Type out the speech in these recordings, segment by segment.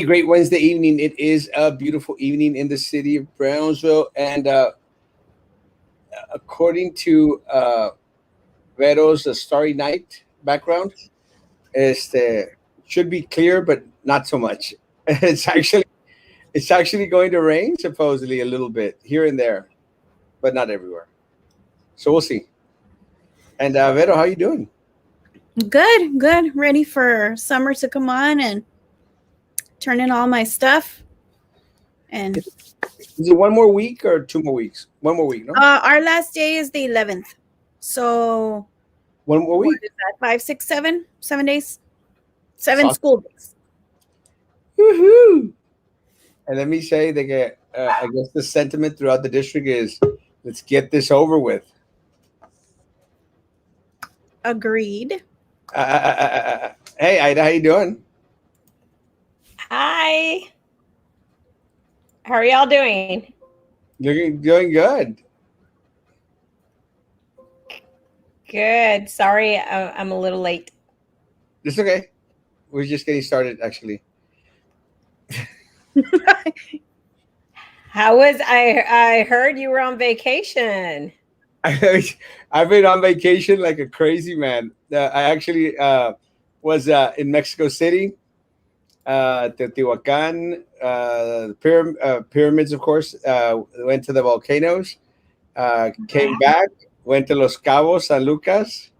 Great Wednesday evening. It is a beautiful evening in the city of Brownsville, and according to Vero's Starry Night background, should be clear, but not so much. It's actually it's actually going to rain supposedly a little bit here and there, but not everywhere. So we'll see. And Vero, how you doing? Good, good. Ready for summer to come on and turn in all my stuff. And Is it one more week or 2 more weeks? One more week, no? our last day is the 11th. So One more what week. is that? 5, 6, 7? 7 days? That's 7 awesome. school days. Woohoo! And let me say that I guess the sentiment throughout the district is let's get this over with. Agreed. Hey, Ida, how you doing? Hi. How are y'all doing? Doing good. Good. Sorry, I'm a little late. It's okay. We're just getting started, actually. How was I heard you were on vacation. I've been on vacation like a crazy man. I actually was in Mexico City, Teotihuacan, pyramids, of course. Went to the volcanoes. Came back. Went to Los Cabos, San Lucas.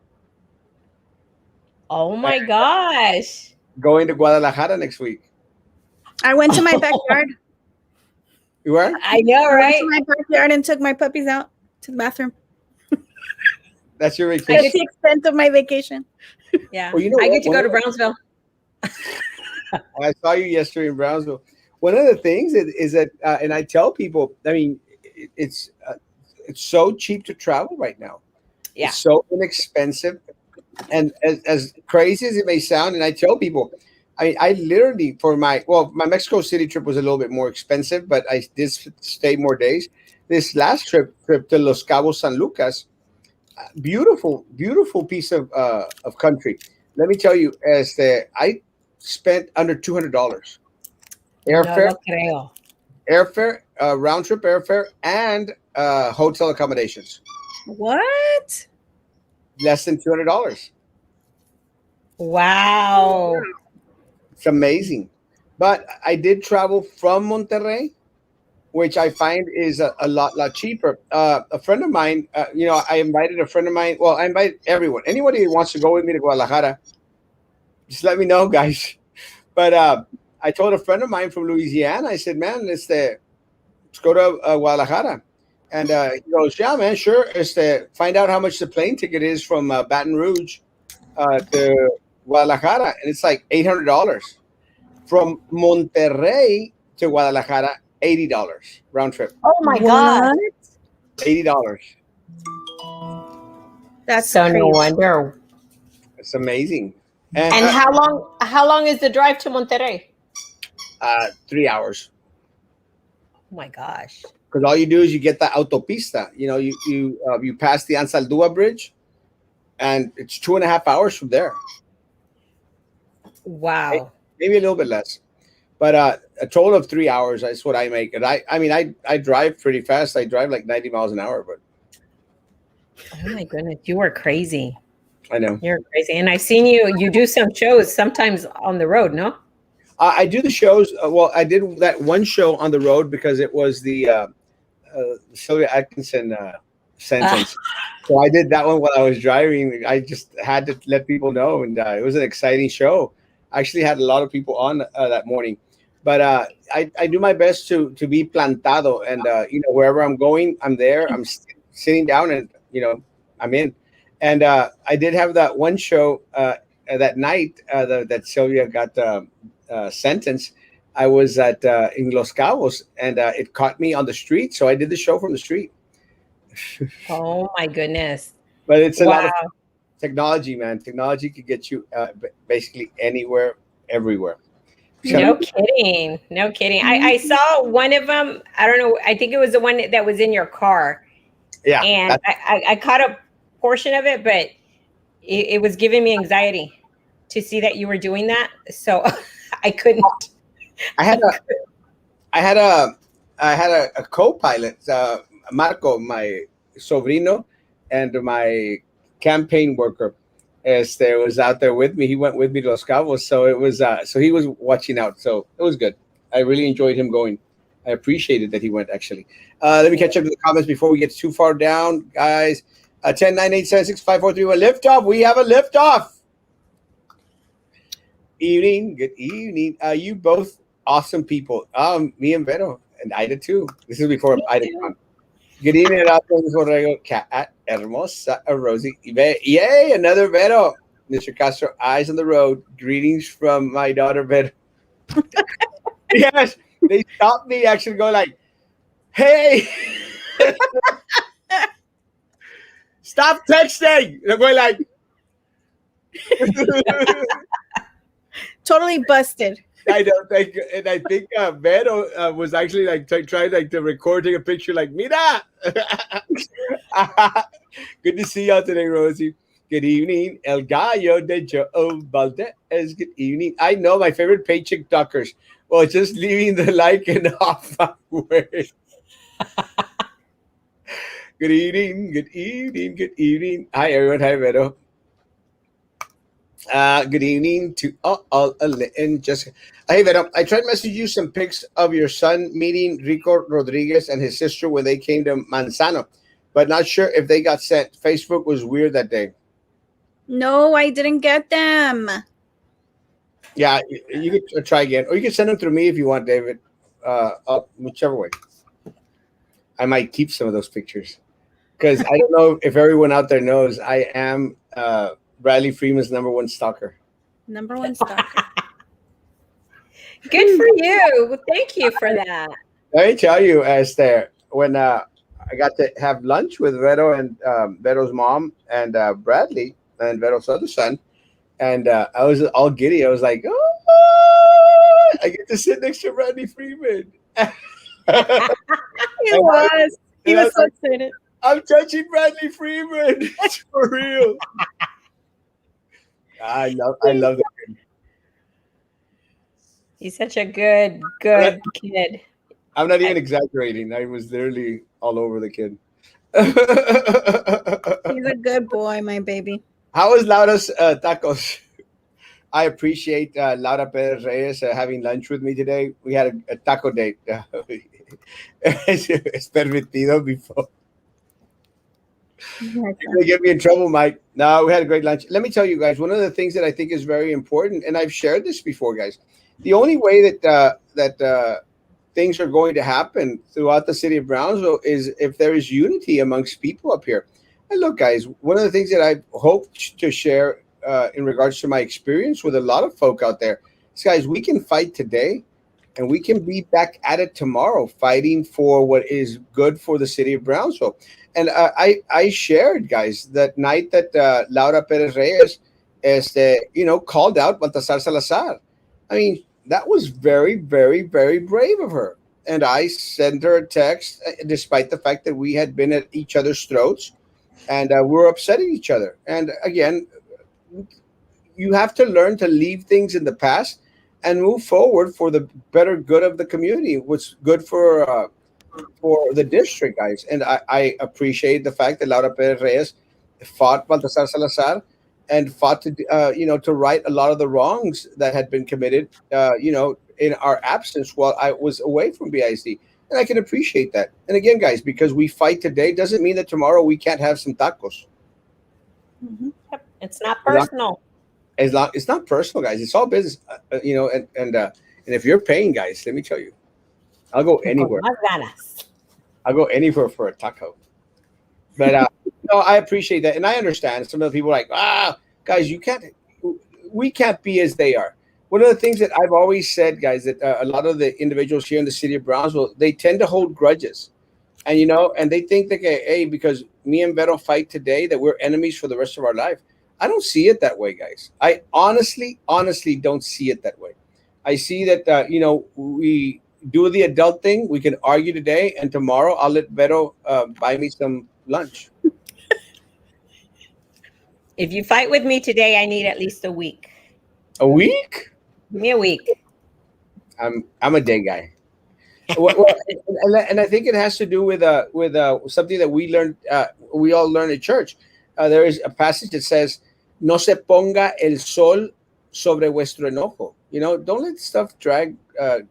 Oh my gosh. Going to Guadalajara next week. I went to my backyard. You were? I know, I went right? to my backyard and took my puppies out to the bathroom. That's your That's vacation. the extent of my vacation. Yeah. Well, you know I what? get to go to Brownsville. I saw you yesterday in Brownsville. One of the things is that, and I tell people, I mean, it's it's so cheap to travel right now. Yeah. It's so inexpensive, and as crazy as it may sound, and I tell people, I literally for my Mexico City trip was a little bit more expensive, but I did stay more days. This last trip to Los Cabos, San Lucas, beautiful piece of country. Let me tell you, I spent under $200 No airfare, lo creo. round trip airfare, and hotel accommodations. What? Less than $200. Wow. It's amazing. But I did travel from Monterrey, which I find is a lot cheaper. A friend of mine, I invited a friend of mine. Well, I invite everyone, anybody who wants to go with me to Guadalajara. Just let me know, guys. But I told a friend of mine from Louisiana. I said, "Man, let's go to Guadalajara." And he goes, "Yeah, man, sure. Find out how much the plane ticket is from Baton Rouge to Guadalajara, and it's like $800. From Monterrey to Guadalajara, $80 round trip. Oh my God. What? $80. That's So crazy. no wonder. It's amazing. And And how long is the drive to Monterrey? 3 hours. Oh my gosh. Because all you do is you get the autopista. You pass the Ansaldúa Bridge, and it's 2.5 hours from there. Wow. Maybe a little bit less, but a total of 3 hours is what I make. And I drive pretty fast. I drive like 90 miles an hour, but Oh my goodness. You are crazy. I know. You're crazy. And I've seen you do some shows sometimes on the road, no? I do the shows. Well, I did that one show on the road because it was the Sylvia Atkinson sentence. So I did that one while I was driving. I just had to let people know, and it was an exciting show. I actually had a lot of people on that morning, but I do my best to be plantado, and wherever I'm going, I'm there. I'm sitting down, and I'm in. And I did have that one show that night that Sylvia got sentenced. I was at in Los Cabos, and it caught me on the street, so I did the show from the street. Oh my goodness. But it's a lot Wow. of technology, man. Technology could get you basically anywhere, everywhere. No kidding. No kidding. I saw one of them. I don't know. I think it was the one that was in your car. Yeah. And I caught a portion of it, but it was giving me anxiety to see that you were doing that. So I couldn't. I had a I had a I had a co-pilot, Marco, my sobrino, and my campaign worker. Was out there with me. He went with me to Los Cabos, so it was so he was watching out. So it was good. I really enjoyed him going. I appreciated that he went actually. Let me catch up to the comments before we get too far down, guys. 10, 9, 8, 7, 6, 5, 4, 3, 1. Lift off. We have a lift off. Evening. Good evening. You both awesome people. Me and Vero and Ida too. This is before Ida came on. Good evening, Erasmo, Cat, Hermosa, Rosie. Yay, another Vero. Mr. Castro, eyes on the road. Greetings from my daughter, Vero. Yes, they stopped me actually go like, hey, stop texting. And I'm going like, Totally busted. I don't think, and I think Vero was actually like trying like to record, take a picture, like mira. Good to see y'all today, Rosie. Good evening, El Gallo de Joe Valdez. Good evening. I know my favorite paycheck duckers. Well, just leaving the like and off my way. Good evening. Good evening. Good evening. Hi everyone. Hi Vero. Good evening to all and Jessica. Hey, Vero, I tried to message you some pics of your son meeting Rico Rodriguez and his sister when they came to Manzano, but not sure if they got sent. Facebook was weird that day. No, I didn't get them. Yeah, you could try again, or you can send them through me if you want, David. Whichever way. I might keep some of those pictures because I don't know if everyone out there knows I am Bradley Freeman's #1 stalker. #1 stalker. Good for you. Thank you for that. Let me tell you, Esther, when I got to have lunch with Vero and Vero's mom and Bradley and Vero's other son, and I was all giddy. I was like, oh, I get to sit next to Bradley Freeman. He was. He was so excited. I'm touching Bradley Freeman. It's for real. I love that kid. He's such a good kid. I'm not even exaggerating. I was literally all over the kid. He's a good boy, my baby. How was Laura's tacos? I appreciate Laura Perez Reyes having lunch with me today. We had a taco date. Es permitido before. They get me in trouble, Mike. No, we had a great lunch. Let me tell you guys, one of the things that I think is very important, and I've shared this before, guys. The only way that things are going to happen throughout the city of Brownsville is if there is unity amongst people up here. And look, guys, one of the things that I hope to share in regards to my experience with a lot of folk out there is, guys, we can fight today and we can be back at it tomorrow fighting for what is good for the city of Brownsville. And I shared, guys, that night that Laura Perez Reyes called out Baltasar Salazar. I mean, that was very, very, very brave of her. And I sent her a text, despite the fact that we had been at each other's throats and we were upsetting each other. And again, you have to learn to leave things in the past and move forward for the better good of the community, what's good for the district, guys. And I appreciate the fact that Laura Perez Reyes fought Baltasar Salazar and fought to to right a lot of the wrongs that had been committed in our absence while I was away from BIC. And I can appreciate that. And again, guys, because we fight today doesn't mean that tomorrow we can't have some tacos. Mm-hmm. It's not personal. It's not personal, guys. It's all business, and if you're paying, guys, let me tell you, I'll go anywhere. I'll go anywhere for a taco. But no, I appreciate that, and I understand. Some of the people are like, guys, we can't be as they are. One of the things that I've always said, guys, that a lot of the individuals here in the city of Brownsville, they tend to hold grudges, and they think that, hey, because me and Vero fight today, that we're enemies for the rest of our life. I don't see it that way, guys. I honestly don't see it that way. I see that, we do the adult thing. We can argue today, and tomorrow I'll let Vero buy me some lunch. If you fight with me today, I need at least a week. A week? Give me a week. I'm a day guy. And I think it has to do with something that we learned. We all learn at church. There is a passage that says, "No se ponga el sol sobre vuestro enojo." Don't let stuff drag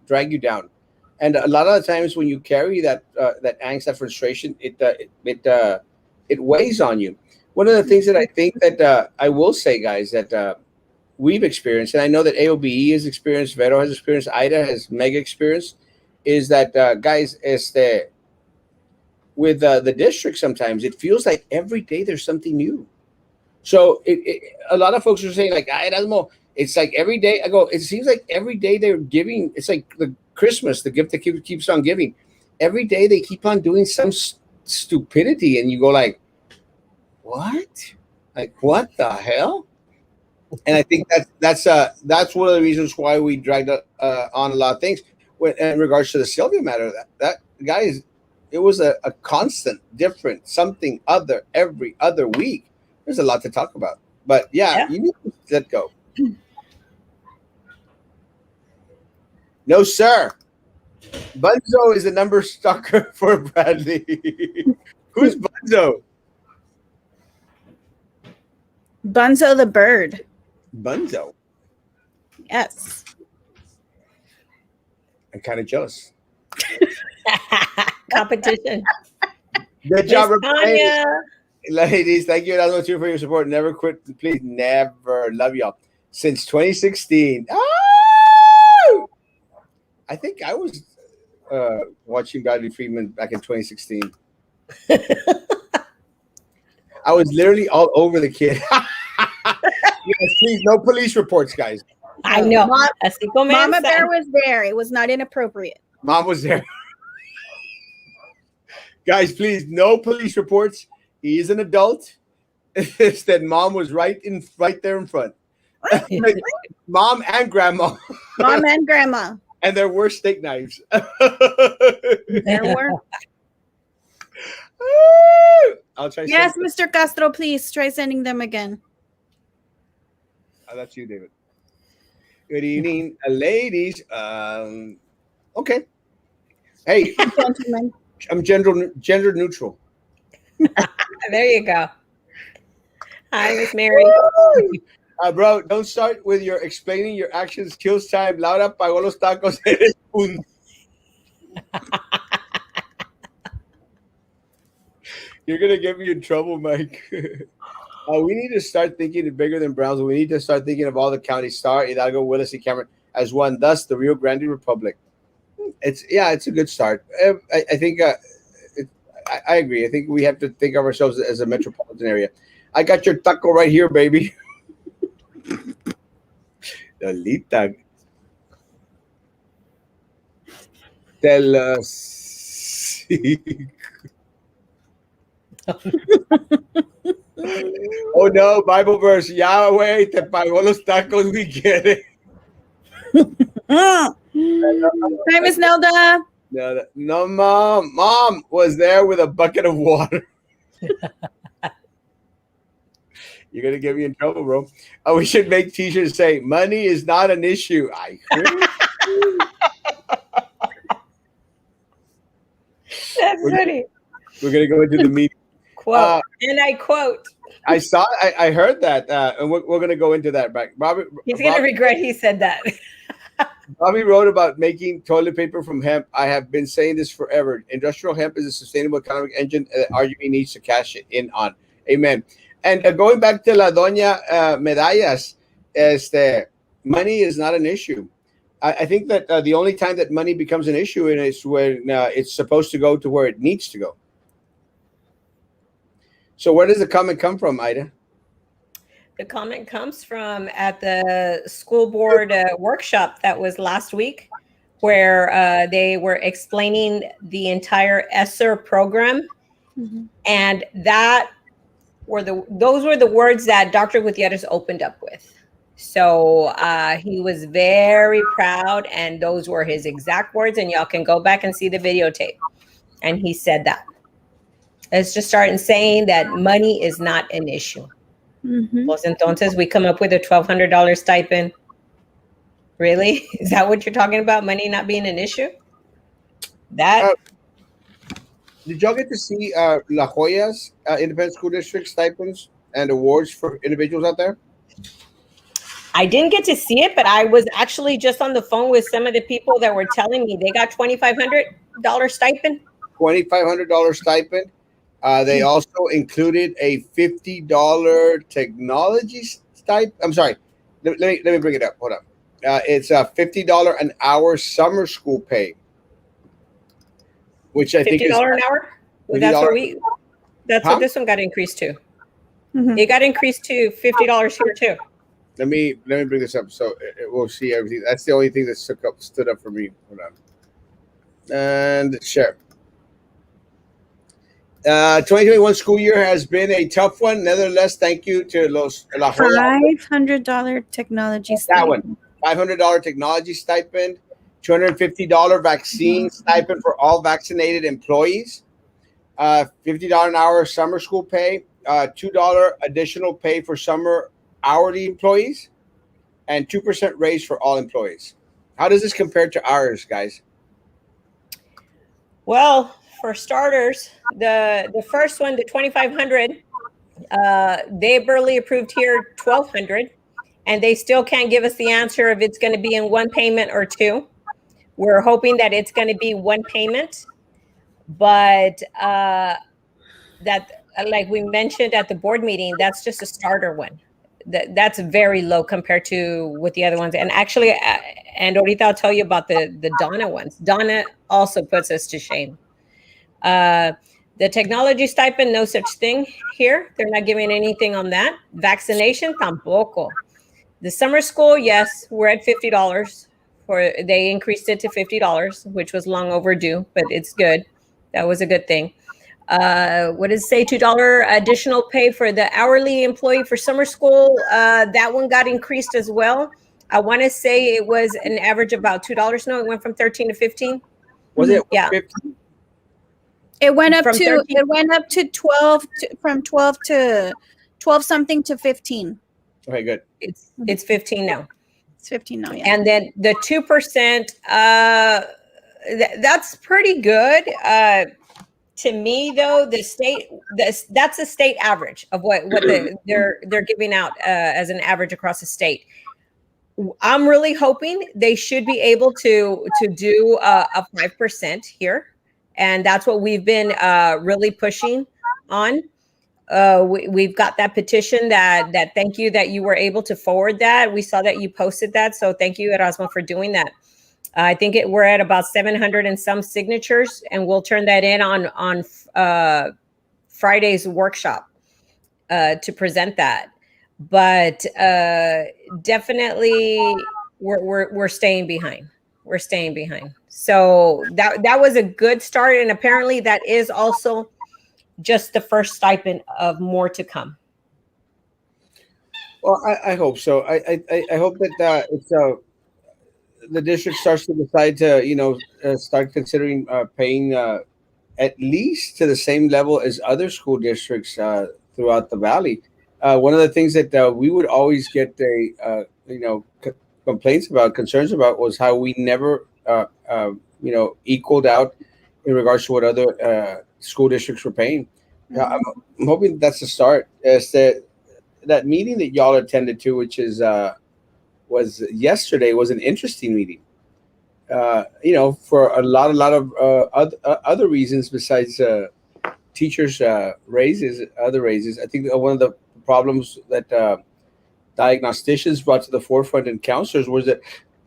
you down. And a lot of the times when you carry that angst, that frustration, it weighs on you. One of the things that I think that I will say, guys, that we've experienced, and I know that AOBE has experienced, Vero has experienced, Ida has mega experienced, is that guys, with the district, sometimes it feels like every day there's something new. So a lot of folks are saying like, Erasmo, it's like every day. I go, it seems like every day they're giving. It's like the Christmas, the gift that keeps on giving. Every day they keep on doing some stupidity, and you go like, what? Like what the hell? And I think that's one of the reasons why we dragged on a lot of things in regards to the Sylvia matter. That guys, it was a constant, different, something other every other week. There's a lot to talk about, but yeah. You need to let go. No, sir. Bunzo is the number stalker for Bradley. Who's Bunzo? Bunzo the bird. Bunzo. Yes. I'm kind of jealous. Competition. Good job, Tanya. Ladies. Thank you, Erasmo, too, for your support. Never quit. Please, never. Love y'all. Since 2016. Oh! I think I was watching Bradley Friedman back in 2016. I was literally all over the kid. Yes, please, no police reports, guys. I know. Mama Bear was there. It was not inappropriate. Mom was there. Guys, please, no police reports. He is an adult. It's that mom was right there in front. Mom and grandma. Mom and grandma. And there were steak knives. There were. I'll try. Yes, Mr. Castro, please try sending them again. Oh, that's you, David. Good evening, ladies. Okay. Hey, gentlemen. I'm gender neutral. There you go. Hi, Miss Mary. Bro, don't start with your explaining your actions kills time. Laura pagó los tacos. Eres un... You're gonna get me in trouble, Mike. We need to start thinking bigger than Brownsville. We need to start thinking of all the counties: Star, Hidalgo, Willis, and Cameron as one. Thus, the Rio Grande Republic. It's a good start. I think I agree. I think we have to think of ourselves as a metropolitan area. I got your taco right here, baby. Lolita. Tell us. Oh no, Bible verse. Yahweh te pagó los tacos, we get it. Hi, Miss Nelda. No, Mom was there with a bucket of water. You're going to get me in trouble, bro. We should make t-shirts say, money is not an issue. I That's funny. We're going to go into the meeting. Quote. And I quote. I heard that. And we're going to go into that. He's going to regret he said that. Bobby wrote about making toilet paper from hemp. I have been saying this forever. Industrial hemp is a sustainable economic engine that RGB needs to cash it in on. Amen. And going back to La Doña Medallas, money is not an issue. I think that the only time that money becomes an issue is when it's supposed to go to where it needs to go. So where does the comment come from, Ida? The comment comes from at the school board workshop that was last week, where they were explaining the entire ESSER program. Mm-hmm. And those were the words that Dr. Gutierrez opened up with. So he was very proud, and those were his exact words, and y'all can go back and see the videotape. And he said that. Let's just start saying that money is not an issue. Mm-hmm. Pues entonces we come up with a $1,200 stipend. Really? Is that what you're talking about? Money not being an issue? That Uh, did y'all get to see La Jolla's independent school district stipends and awards for individuals out there? I didn't get to see it, but I was actually just on the phone with some of the people that were telling me they got $2,500 stipend. $2,500 stipend. They also included a $50 technology stipend. I'm sorry. Let me bring it up. Hold up. It's a $50 an hour summer school pay, which I think is $50 an hour. Well, $50. That's Huh? what this one got increased to. Mhm. It got increased to $50 here too. Let me bring this up so we'll see everything. That's the only thing that stood up for me. Hold on. And share. 2021 school year has been a tough one. Nevertheless, thank you to La Jolla. $500 technology That stipend. one. $500 technology stipend. $250 vaccine stipend for all vaccinated employees. $50 an hour summer school pay. $2 additional pay for summer hourly employees, and 2% raise for all employees. How does this compare to ours, guys? Well, for starters, the first one, the 2,500, they barely approved here 1,200, and they still can't give us the answer if it's going to be in one payment or two. We're hoping that it's going to be one payment, but that, like we mentioned at the board meeting, that's just a starter one. That's very low compared to what the other ones. And actually, and ahorita I'll tell you about the Donna ones. Donna also puts us to shame. The technology stipend, no such thing here. They're not giving anything on that. Vaccination, tampoco. The summer school, yes, we're at $50. They increased it to $50, which was long overdue, but it's good. That was a good thing. What does it say? $2 additional pay for the hourly employee for summer school. That one got increased as well. I want to say it was an average about $2. No, it went from 13 to 15. Was it Yeah. 50? It went up From to 13 it went up to 12 from 12 to 12 something to 15. Okay, good. It's 15 now. It's 15 now, yeah. And then the 2%, that's pretty good. To me, though, that's the state average of what they're giving out as an average across the state. I'm really hoping they should be able to do a 5% here, and that's what we've been really pushing on. We've got that petition that thank you that you were able to forward that. We saw that you posted that, so thank you, Erasmo, for doing that. I think we're at about 700 and some signatures, and we'll turn that in on Friday's workshop to present that. But definitely, we're staying behind. We're staying behind. So that was a good start, and apparently that is also just the first stipend of more to come. Well, I hope so. I hope that it's the district starts to decide to start considering paying at least to the same level as other school districts throughout the valley. One of the things that we would always get complaints about, concerns about, was how we never equaled out in regards to what other school districts were paying. I'm hoping that's the start. Is that meeting that y'all attended to, which was yesterday, was an interesting meeting. For a lot of other reasons besides teachers' raises, other raises. I think one of the problems that diagnosticians brought to the forefront and counselors was that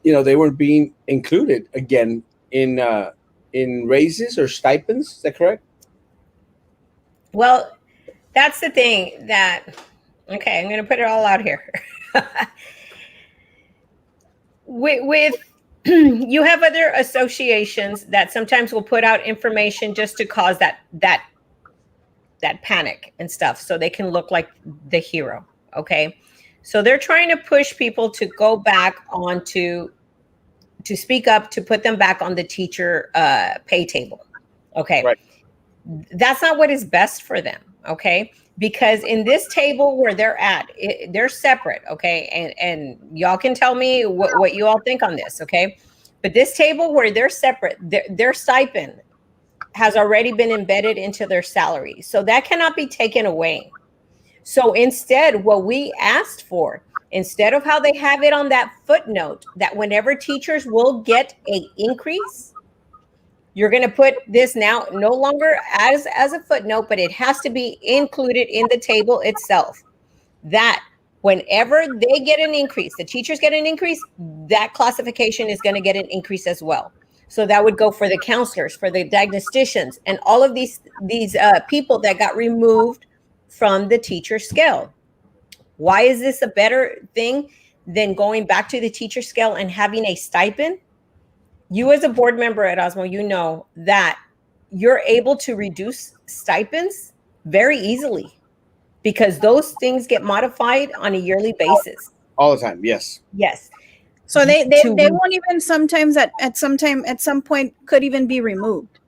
they weren't being included again in raises or stipends. Is that correct? Well, that's the thing that. Okay, I'm going to put it all out here. with you have other associations that sometimes will put out information just to cause that panic and stuff, so they can look like the hero. Okay, so they're trying to push people to go back to speak up, to put them back on the teacher pay table. Okay, right. That's not what is best for them. Okay, because in this table where they're at, they're separate, okay? And y'all can tell me what you all think on this, okay? But this table where they're separate, their stipend has already been embedded into their salary. So that cannot be taken away. So instead, what we asked for, instead of how they have it on that footnote, that whenever teachers will get an increase, you're going to put this now no longer as a footnote, but it has to be included in the table itself. That whenever they get an increase, the teachers get an increase, that classification is going to get an increase as well. So that would go for the counselors, for the diagnosticians, and all of these people that got removed from the teacher scale. Why is this a better thing than going back to the teacher scale and having a stipend? You as a board member at Erasmo, you know that you're able to reduce stipends very easily because those things get modified on a yearly basis. All the time, yes. Yes. So they won't even sometimes at some point could even be removed.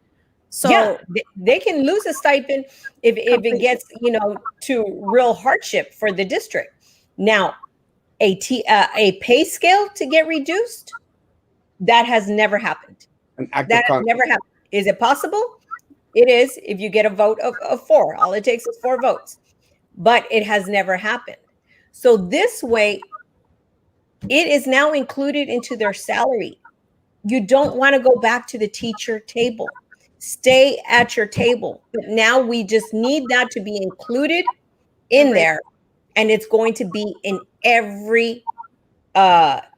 So yeah, they can lose a stipend if it gets, to real hardship for the district. Now, a pay scale to get reduced, that has never happened. That has never happened. Is it possible? It is if you get a vote of 4. All it takes is 4 votes. But it has never happened. So this way, it is now included into their salary. You don't want to go back to the teacher table. Stay at your table. But now we just need that to be included in there. And it's going to be in every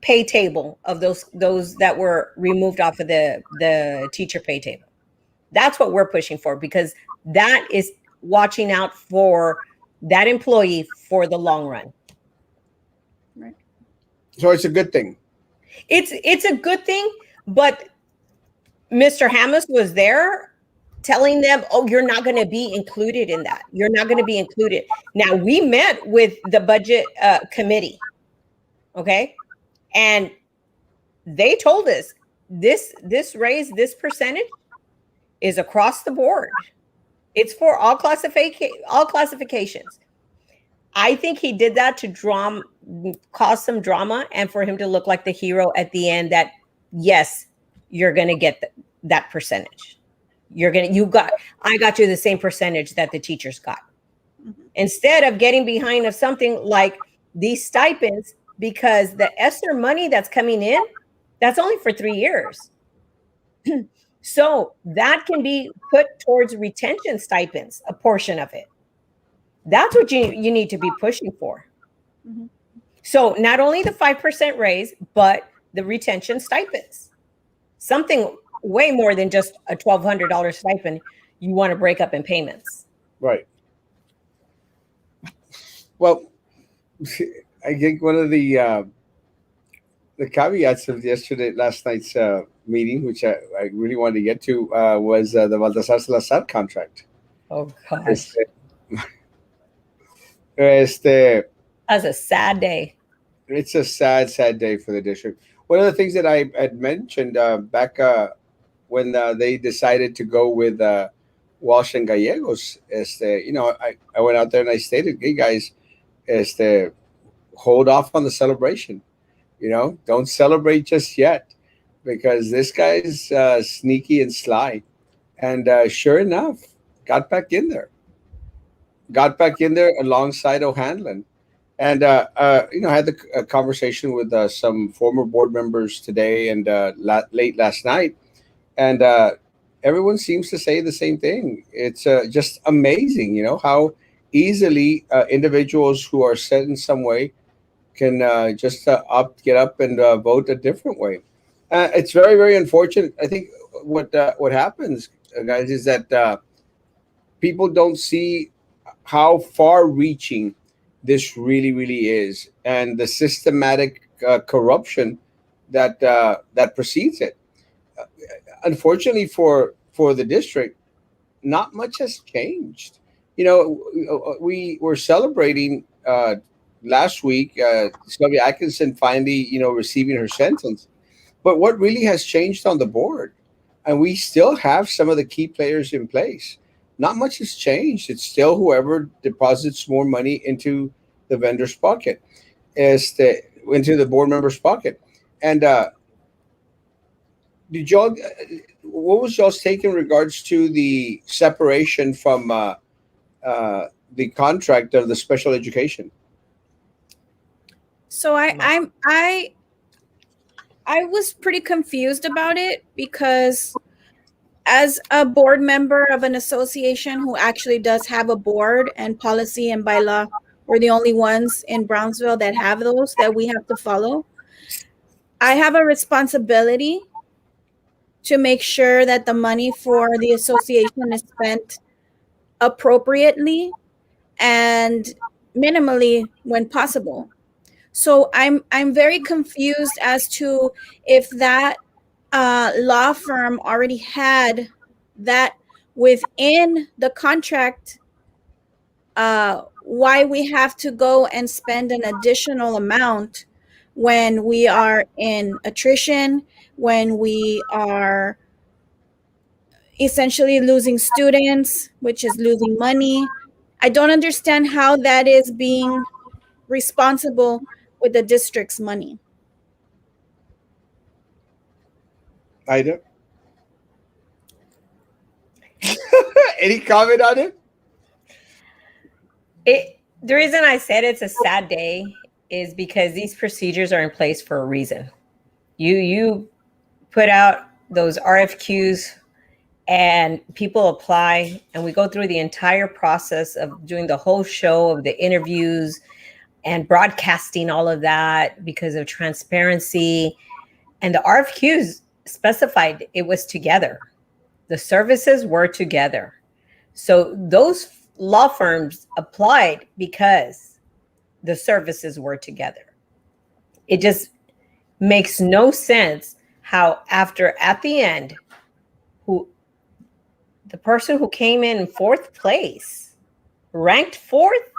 pay table of those that were removed off of the teacher pay table. That's what we're pushing for, because that is watching out for that employee for the long run. Right. So it's a good thing. It's a good thing, but Mr. Hammes was there telling them, oh, you're not going to be included in that. You're not going to be included. Now, we met with the budget committee. Okay. And they told us this raise, this percentage is across the board. It's for all classifications. I think he did that to cause some drama and for him to look like the hero at the end that, yes, you're going to get that percentage. I got you the same percentage that the teachers got. Mm-hmm. Instead of getting behind of something like these stipends, because the ESSER money that's coming in, that's only for 3 years. So that can be put towards retention stipends, a portion of it. That's what you need to be pushing for. Mm-hmm. So not only the 5% raise, but the retention stipends. Something way more than just a $1,200 stipend you want to break up in payments. Right. Well, I think one of the caveats of last night's meeting, which I really wanted to get to, was the Baltasar Salazar contract. Oh, gosh. That's a sad day. It's a sad, sad day for the district. One of the things that I had mentioned back when they decided to go with Walsh and Gallegos, I went out there and I stated, hey guys, hold off on the celebration. Don't celebrate just yet, because this guy's sneaky and sly. And sure enough, got back in there alongside O'Hanlon. And, I had a conversation with some former board members today and late last night. And everyone seems to say the same thing. It's just amazing, how easily individuals who are set in some way can just get up and vote a different way. It's very, very unfortunate. I think what happens, guys, is that people don't see how far-reaching this really, really is, and the systematic corruption that precedes it. Unfortunately for the district, not much has changed. We were celebrating last week Sylvia Atkinson finally, receiving her sentence. But what really has changed on the board, and we still have some of the key players in place, not much has changed. It's still whoever deposits more money into the vendor's pocket, into the board member's pocket. And did y'all? What was y'all's take in regards to the separation from the contract of the special education? So I was pretty confused about it because as a board member of an association who actually does have a board and policy and bylaw, we're the only ones in Brownsville that have those that we have to follow. I have a responsibility to make sure that the money for the association is spent appropriately and minimally when possible. So I'm very confused as to if that law firm already had that within the contract, why we have to go and spend an additional amount when we are in attrition, when we are essentially losing students, which is losing money. I don't understand how that is being responsible with the district's money. I don't. Any comment on it? The reason I said it's a sad day is because these procedures are in place for a reason. You put out those RFQs and people apply, and we go through the entire process of doing the whole show of the interviews and broadcasting all of that because of transparency. And the RFQs specified it was together. The services were together. So those law firms applied because the services were together. It just makes no sense how after at the end, the person who came in fourth place, ranked fourth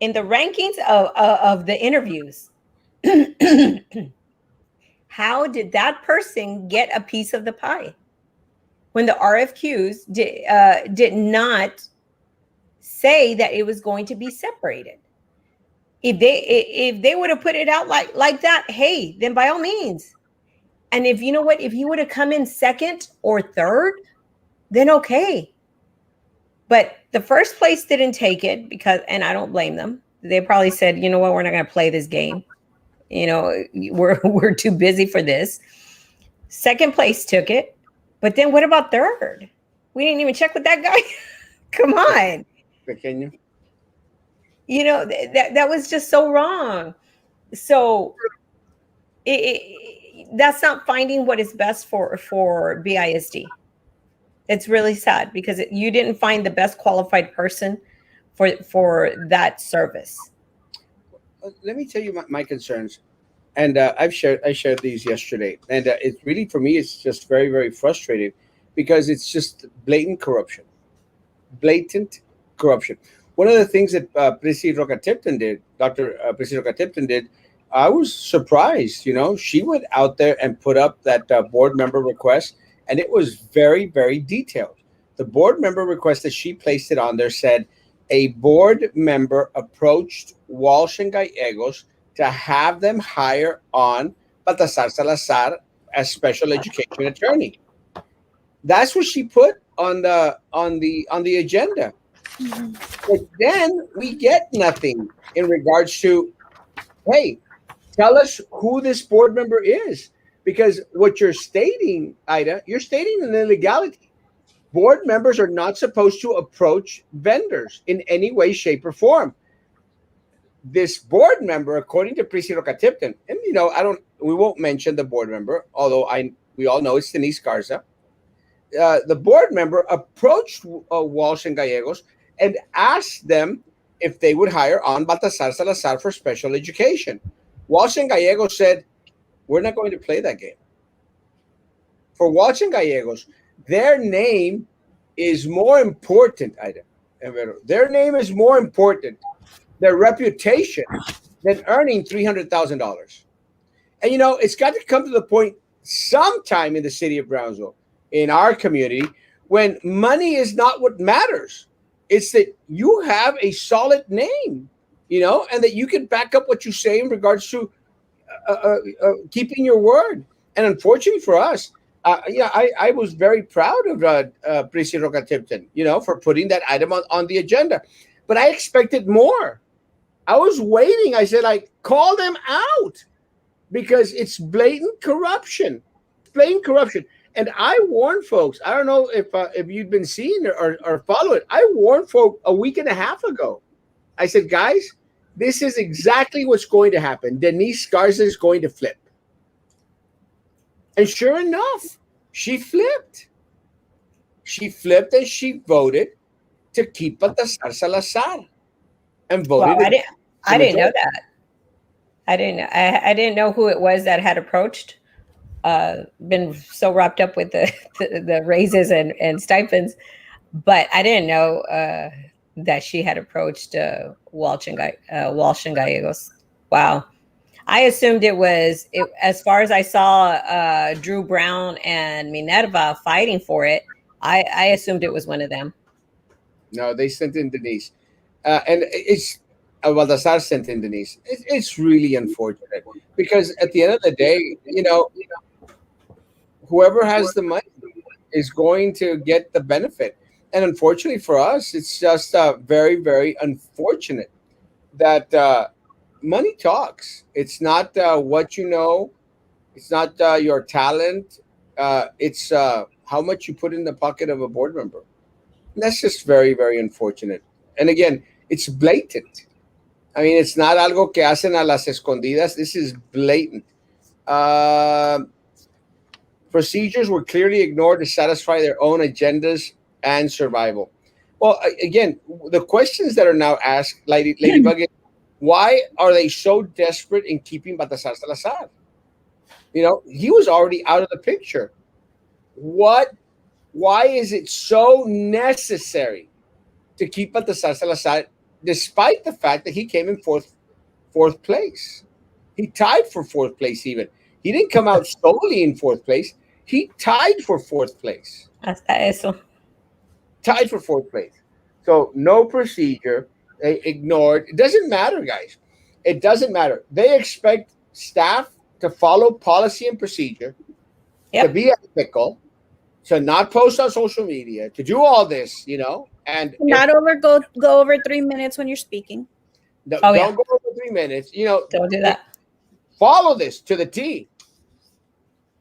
in the rankings of the interviews. How did that person get a piece of the pie when the RFQs did not say that it was going to be separated? If they would have put it out like that, hey, then by all means. And if you know what, if he would have come in second or third, then okay. But the first place didn't take it because, and I don't blame them. They probably said, you know what, we're not going to play this game. You know, we're too busy for this. Second place took it. But then what about third? We didn't even check with that guy. Come on. Pequeño. You know, that was just so wrong. So that's not finding what is best for BISD. It's really sad because you didn't find the best qualified person for that service. Let me tell you my concerns, and I shared these yesterday, and it's really, for me, it's just very, very frustrating because it's just blatant corruption. One of the things that Prissy Roca-Tipton did, Dr. Prissy Roca-Tipton did, I was surprised. You know, she went out there and put up that board member request, and it was very, very detailed. The board member request that she placed it on there said, a board member approached Walsh and Gallegos to have them hire on Baltasar Salazar as special education attorney. That's what she put on the agenda. Mm-hmm. But then we get nothing in regards to, hey, tell us who this board member is. Because what you're stating, Ida, you're stating an illegality. Board members are not supposed to approach vendors in any way, shape, or form. This board member, according to Prissy Roca-Tipton, and you know, we won't mention the board member, although we all know it's Denise Garza. The board member approached Walsh and Gallegos and asked them if they would hire on Baltasar Salazar for special education. Walsh and Gallegos said, we're not going to play that game. For Walsh and Gallegos, their name is more important, Ida. Their name is more important, their reputation, than earning $300,000. And, you know, it's got to come to the point sometime in the city of Brownsville, in our community, when money is not what matters. It's that you have a solid name, and that you can back up what you say in regards to keeping your word. And unfortunately for us, I was very proud of Prissy Roca Tipton, for putting that item on the agenda. But I expected more. I was waiting. I said, call them out because it's blatant corruption. Blatant corruption. And I warned folks. I don't know if you've been seeing or follow it. I warned folks a week and a half ago. I said, guys, this is exactly what's going to happen. Denise Garza is going to flip. And sure enough, she flipped. She flipped and she voted to keep Baltasar Salazar. And voted. Well, I didn't know that. I didn't know who it was that had approached. Been so wrapped up with the raises and stipends, but I didn't know that she had approached Walsh and Gallegos. Wow. I assumed it was, as far as I saw Drew Brown and Minerva fighting for it, I assumed it was one of them. No, they sent in Denise. And it's Baltasar sent in Denise. It's really unfortunate because at the end of the day, whoever has the money is going to get the benefit. And unfortunately for us, it's just very, very unfortunate that money talks. It's not what you know. It's not your talent. It's how much you put in the pocket of a board member. And that's just very, very unfortunate. And again, it's blatant. I mean, it's not algo que hacen a las escondidas. This is blatant. Procedures were clearly ignored to satisfy their own agendas and survival. Well, again, the questions that are now asked, Ladybug, why are they so desperate in keeping Baltasar Salazar? He was already out of the picture. Why is it so necessary to keep Baltasar Salazar, despite the fact that he came in fourth place? He tied for fourth place even. He didn't come out solely in fourth place. He tied for fourth place. Hasta eso. Tied for fourth place. So no procedure. They ignored. It doesn't matter, guys. It doesn't matter. They expect staff to follow policy and procedure, to be ethical, to not post on social media, to do all this, and not go over 3 minutes when you're speaking. Don't go over 3 minutes. Don't do that. Follow this to the T.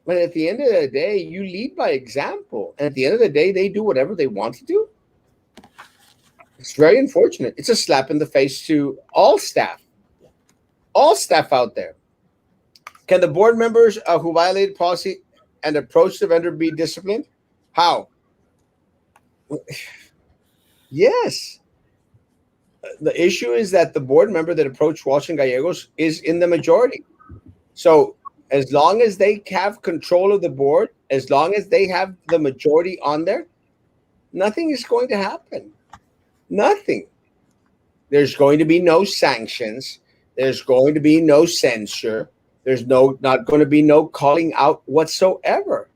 But at the end of the day, you lead by example. And at the end of the day, they do whatever they want to do. It's very unfortunate. It's a slap in the face to all staff out there. Can the board members who violated policy and approached the vendor be disciplined? How? Yes. The issue is that the board member that approached Walsh and Gallegos is in the majority. So as long as they have control of the board, as long as they have the majority on there, nothing is going to happen. Nothing. There's going to be no sanctions. There's going to be no censure. There's not going to be no calling out whatsoever.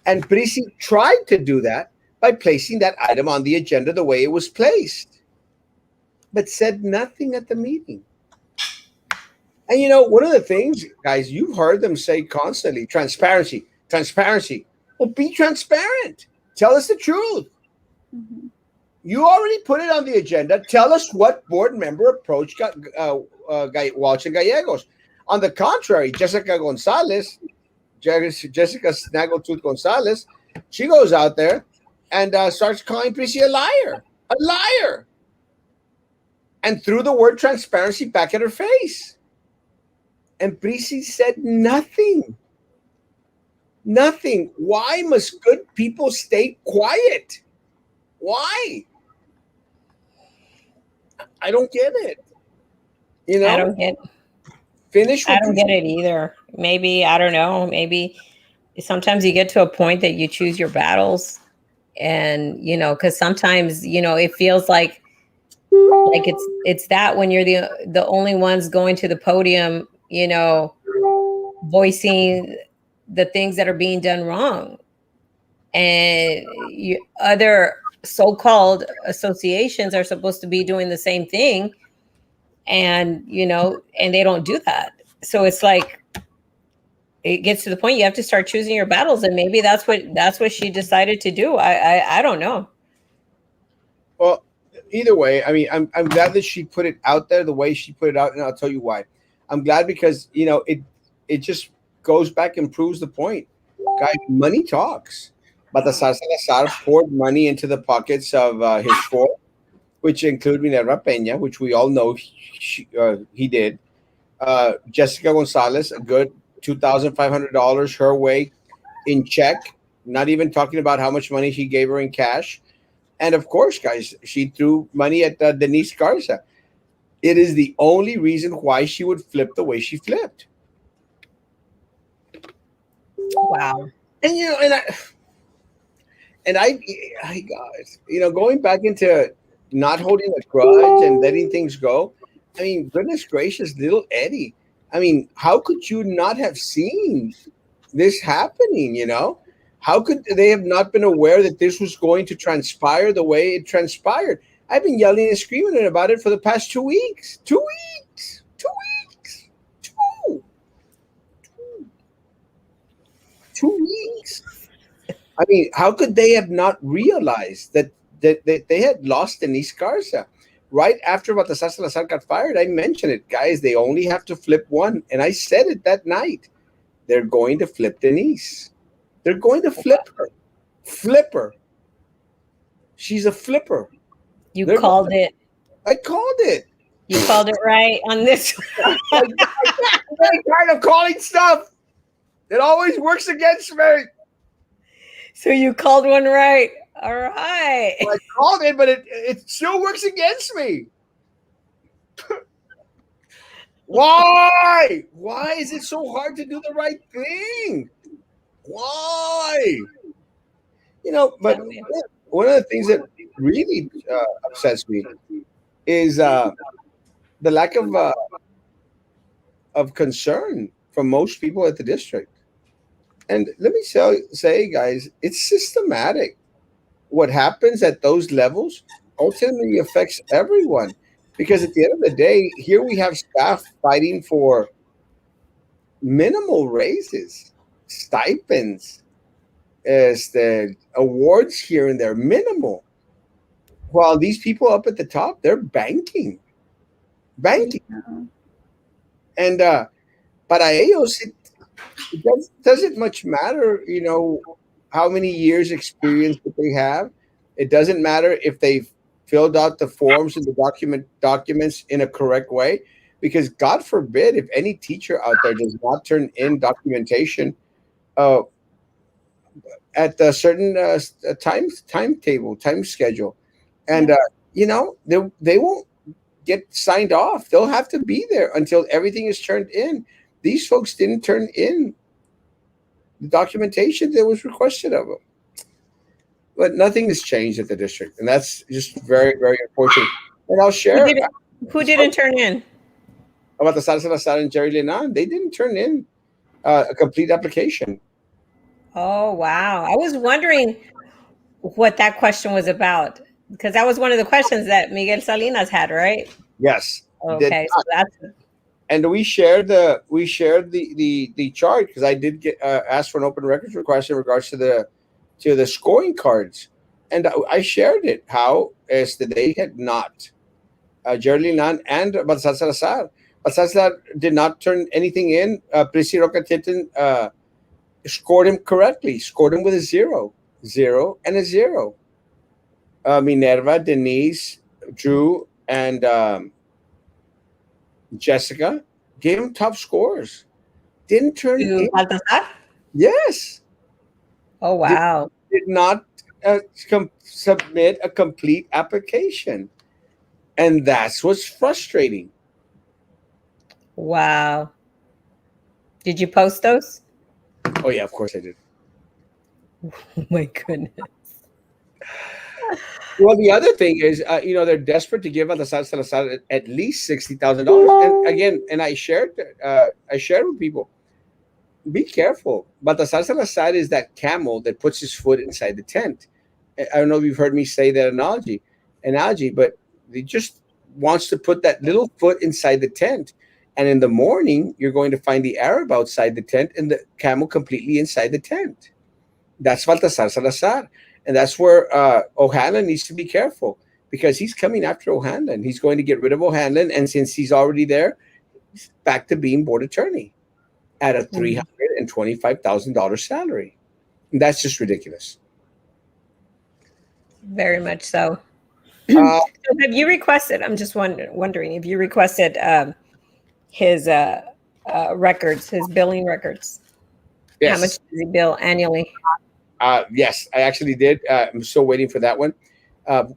And Prissy tried to do that by placing that item on the agenda the way it was placed, but said nothing at the meeting. And one of the things, guys, you've heard them say constantly, transparency. Well, be transparent. Tell us the truth. Mm-hmm. You already put it on the agenda. Tell us what board member approached Walsh and Gallegos. On the contrary, Jessica Snaggletooth Gonzalez, she goes out there and starts calling Prissy a liar. And threw the word transparency back at her face. And Prissy said nothing. Nothing. Why must good people stay quiet? Why? I don't get it. I don't get it. I don't get it either. Maybe, I don't know. Maybe sometimes you get to a point that you choose your battles. And, because sometimes, it feels like it's that when you're the only ones going to the podium, voicing the things that are being done wrong. and other so-called associations are supposed to be doing the same thing, and and they don't do that. So it's like it gets to the point you have to start choosing your battles, and maybe that's what she decided to do. I don't know. Well, either way, I mean, I'm glad that she put it out there the way she put it out, and I'll tell you why. I'm glad because it just goes back and proves the point, guys. Money talks. Baltasar Salazar poured money into the pockets of his four, which include Minerva Peña, which we all know he did. Jessica Gonzalez, a good $2,500 her way in check. Not even talking about how much money she gave her in cash. And of course, guys, she threw money at Denise Garza. It is the only reason why she would flip the way she flipped. Wow. And I guys, going back into not holding a grudge and letting things go. I mean, goodness gracious, little Eddie. I mean, how could you not have seen this happening? How could they have not been aware that this was going to transpire the way it transpired? I've been yelling and screaming about it for the past 2 weeks. 2 weeks. 2 weeks. 2 weeks. I mean, how could they have not realized that they had lost Denise Garza? Right after Baltasar Salazar got fired, I mentioned it. Guys, they only have to flip one. And I said it that night. They're going to flip Denise. They're going to flip her. Flip her. She's a flipper. You called it. I called it. You called it right on this. I'm tired of calling stuff. It always works against me. So you called one right. All right. Well, I called it, but it still works against me. Why? Why is it so hard to do the right thing? Why? But one of the things that really upsets me is the lack of concern from most people at the district. And let me say, guys, it's systematic. What happens at those levels ultimately affects everyone. Because at the end of the day, here we have staff fighting for minimal raises, stipends, as the awards here and there, minimal. While these people up at the top, they're banking. And para ellos, it doesn't much matter, how many years experience that they have. It doesn't matter if they've filled out the forms and the documents in a correct way, because God forbid if any teacher out there does not turn in documentation at a certain time schedule, and they won't get signed off. They'll have to be there until everything is turned in. These folks didn't turn in the documentation that was requested of them. But nothing has changed at the district, and that's just very, very unfortunate. And I'll share who didn't turn in about the Salazar and Jerry Lenan. They didn't turn in a complete application. Oh wow! I was wondering what that question was about, because that was one of the questions that Miguel Salinas had, right? Yes. Okay, so that's. And we shared the chart, because I did get asked for an open records request in regards to the scoring cards, and I shared it. How is that they had not Jerry Linan and Baltasar Salazar. Baltasar did not turn anything in. Prissy Roca Tintin scored him correctly. Scored him with a 0, 0, and a 0. Minerva, Denise, Drew, and Jessica gave him top scores. Didn't turn in. Baltasar? Yes. Oh, wow. Did not submit a complete application. And that's what's frustrating. Wow. Did you post those? Oh, yeah, of course I did. Oh, my goodness. Well, the other thing is, they're desperate to give Baltasar Salazar at least $60,000. And again, I shared with people. be careful. Baltasar Salazar is that camel that puts his foot inside the tent. I don't know if you've heard me say that analogy, but he just wants to put that little foot inside the tent. And in the morning, you're going to find the Arab outside the tent and the camel completely inside the tent. That's Baltasar Salazar. And that's where O'Hanlon needs to be careful because he's coming after O'Hanlon. He's going to get rid of O'Hanlon. And since he's already there, he's back to being board attorney at a $325,000 salary. And that's just ridiculous. Very much so. Uh, So have you requested? I'm just wondering if you requested his records, his billing records. yes. How much does he bill annually? Yes, I actually did. I'm still waiting for that one.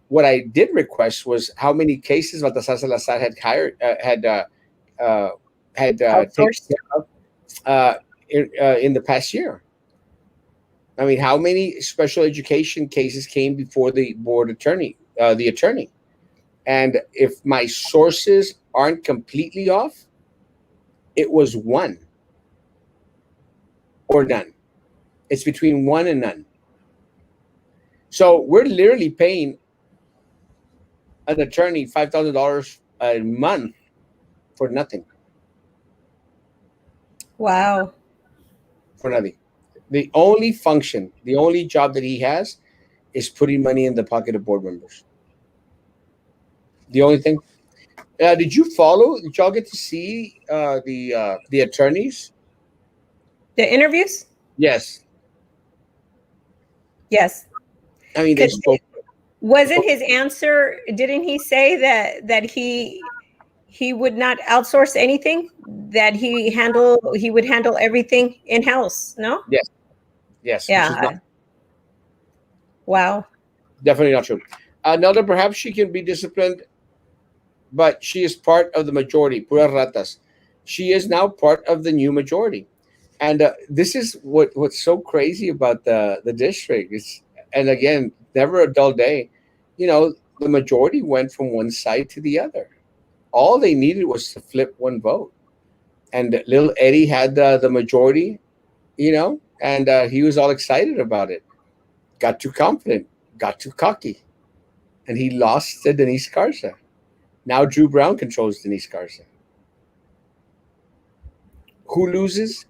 What I did request was how many cases Baltasar Salazar had taken Outsourced? care of in the past year. I mean, how many special education cases came before the board attorney, the attorney? And if my sources aren't completely off, it was one or none. It's between one and none. So we're literally paying an attorney $5,000 a month for nothing. Wow. For nothing. The only function, the only job that he has is putting money in the pocket of board members. The only thing. Did you follow? Did y'all get to see the attorneys? The interviews? Yes. Yes. I mean, they spoke. Wasn't his answer? Didn't he say that he would not outsource anything? That he would handle everything in house? No. Yes. Yes. Yeah. Which is not, Wow. definitely not true. Nelda, perhaps she can be disciplined, but she is part of the majority. Pura ratas. She is now part of the new majority, and this is what's so crazy about the district. And again, never a dull day. You know, the majority went from one side to the other. All they needed was to flip one vote, and little Eddie had the majority. You know, and he was all excited about it. Got too confident, got too cocky, and he lost to Denise Garza. Now Drew Brown controls Denise Garza. Who loses?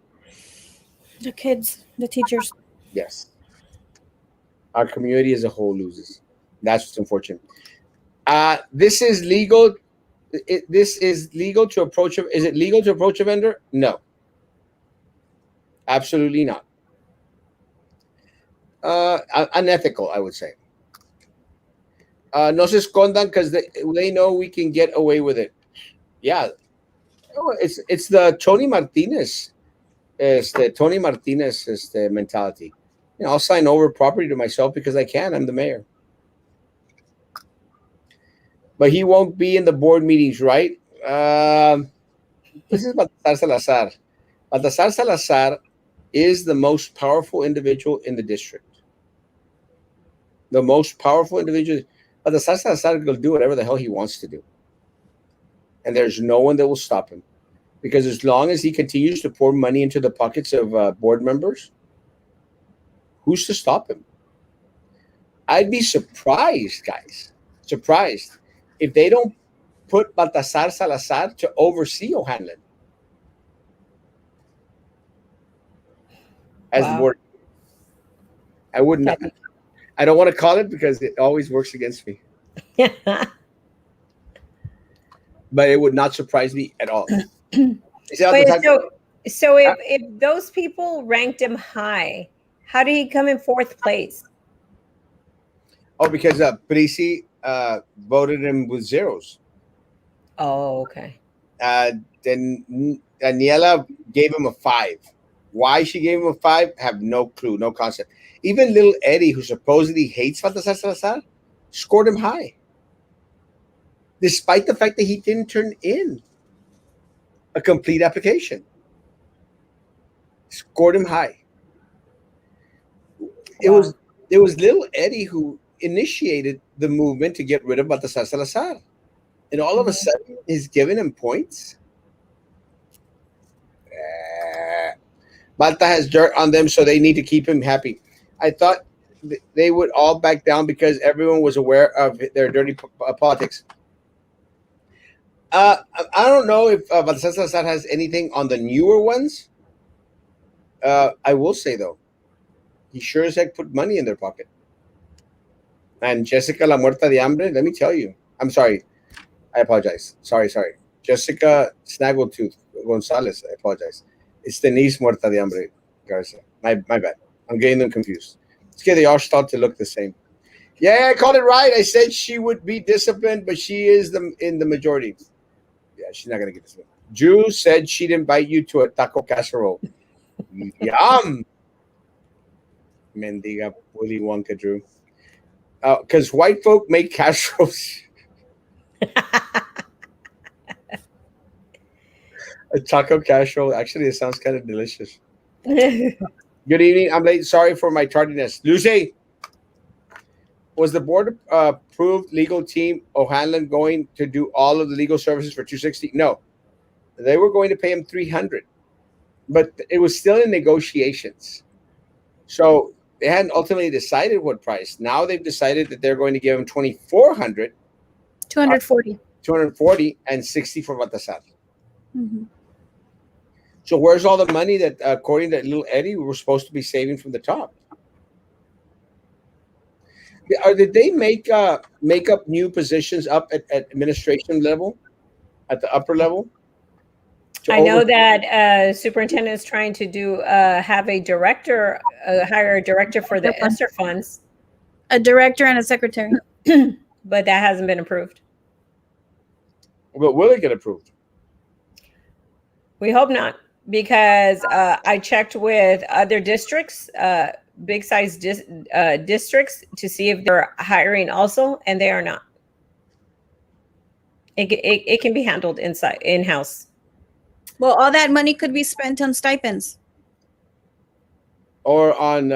The kids, the teachers. Yes. Our community as a whole loses. That's what's unfortunate. This is legal. This is legal to approach. Is it legal to approach a vendor? No. Absolutely not. Unethical, I would say. No se escondan because they know we can get away with it. Yeah. It's the Tony Martinez. Tony Martinez is the mentality. You know, I'll sign over property to myself because I can. I'm the mayor. But he won't be in the board meetings, right? This is Baltasar Salazar. Baltasar Salazar is the most powerful individual in the district. The most powerful individual. Baltasar Salazar will do whatever the hell he wants to do. And there's no one that will stop him. Because as long as he continues to pour money into the pockets of board members, who's to stop him? I'd be surprised, guys. Surprised if they don't put Baltasar Salazar to oversee O'Hanlon as the board. I wouldn't. I don't want to call it because it always works against me. But it would not surprise me at all. So if those people ranked him high, how did he come in fourth place? Oh, because Prisi voted him with zeros. Oh, okay. Then Daniela gave him a 5. Why she gave him a 5, have no clue, no concept. Even little Eddie, who supposedly hates Baltasar Salazar, scored him high. Despite the fact that he didn't turn in a complete application. Scored him high. Wow. It was little Eddie who initiated the movement to get rid of Baltasar Salazar. And all of a sudden, he's giving him points. Balta has dirt on them, so they need to keep him happy. I thought they would all back down because everyone was aware of their dirty politics. I don't know if Baltasar Salazar has anything on the newer ones. I will say though, he sure as heck put money in their pocket. And Jessica La Muerta de Hambre, let me tell you. I'm sorry. I apologize. Sorry. Jessica Snaggletooth Gonzalez, I apologize. It's Denise Muerta de Hambre Garza. My bad. I'm getting them confused. It's okay, they all start to look the same. Yeah, I called it right. I said she would be disciplined, but she is in the majority. Yeah, she's not gonna get disciplined. Drew said she'd invite you to a taco casserole. Yum. Mendiga Willy Wonka Drew. Because white folk make casseroles. A taco casserole. Actually, it sounds kind of delicious. Good evening. I'm late. Sorry for my tardiness. Lucy, was the board approved legal team O'Hanlon going to do all of the legal services for 260? No, they were going to pay him 300, but it was still in negotiations. So they hadn't ultimately decided what price. Now they've decided that they're going to give him 2,400, 240. 240, and 60 for Baltasar. Mm-hmm. So where's all the money that, according to little Eddie, we were supposed to be saving from the top? Did they make up new positions up at administration level, at the upper level? I know that superintendent is trying to do have a director, hire a director for the ESSER funds. A director and a secretary. But that hasn't been approved. But will it get approved? We hope not, because I checked with other districts, big size districts, to see if they're hiring also, and they are not. It can be handled in-house. Well, all that money could be spent on stipends. Or on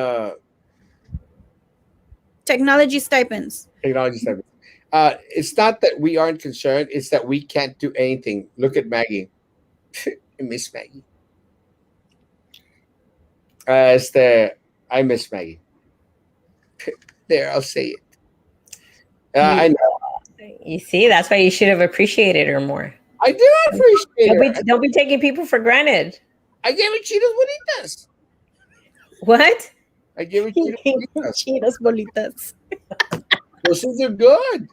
technology stipends. Technology stipends. It's not that we aren't concerned. It's that we can't do anything. Look at Maggie. I miss Maggie. I miss Maggie. There, I'll say it. I know. You see, that's why you should have appreciated her more. I do appreciate her. Don't be taking people for granted. I gave her Cheetos Bonitas. What? I gave her Cheetos Bonitas. Cheetos Bonitas. Those things are good.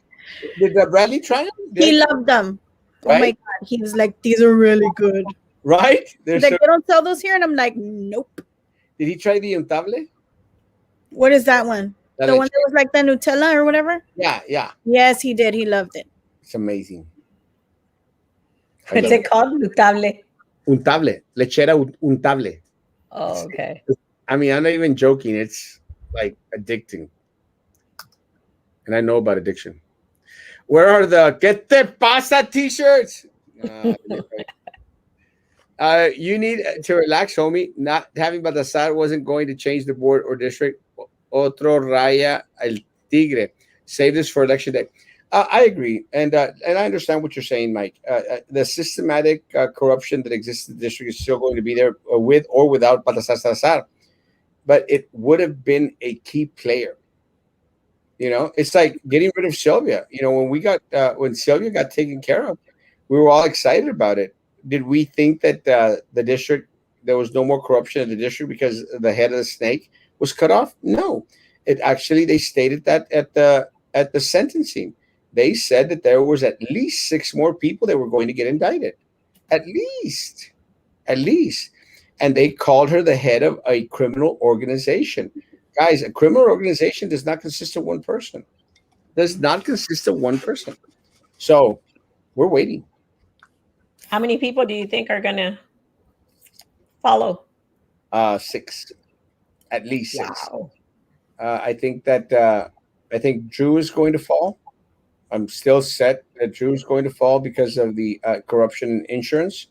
Did Bradley try them? He loved them. Right? Oh my God. He was like, these are really good. Right? He's like, they don't sell those here? And I'm like, nope. Did he try the untable? What is that one? The one that was like the Nutella or whatever? Yeah. Yes, he did. He loved it. It's amazing. What's it called? Untable. Untable. Lechera untable. Oh, okay. I mean, I'm not even joking. It's like addicting. And I know about addiction. Where are the ¿Qué te pasa t-shirts? You need to relax, homie. Not having Baltasar wasn't going to change the board or district. Otro raya el tigre. Save this for election day. I agree, and I understand what you're saying, Mike. The systematic corruption that exists in the district is still going to be there with or without Baltasar Salazar, but it would have been a key player. You know, it's like getting rid of Sylvia. You know, when Sylvia got taken care of, we were all excited about it. Did we think that the district, there was no more corruption in the district because the head of the snake was cut off? No, it actually, they stated that at the sentencing. They said that there was at least 6 more people that were going to get indicted. At least. And they called her the head of a criminal organization. Guys, a criminal organization does not consist of one person. So we're waiting. How many people do you think are going to follow? 6. At least 6. Wow. I think Drew is going to fall. I'm still set that Drew is going to fall because of the corruption in insurance.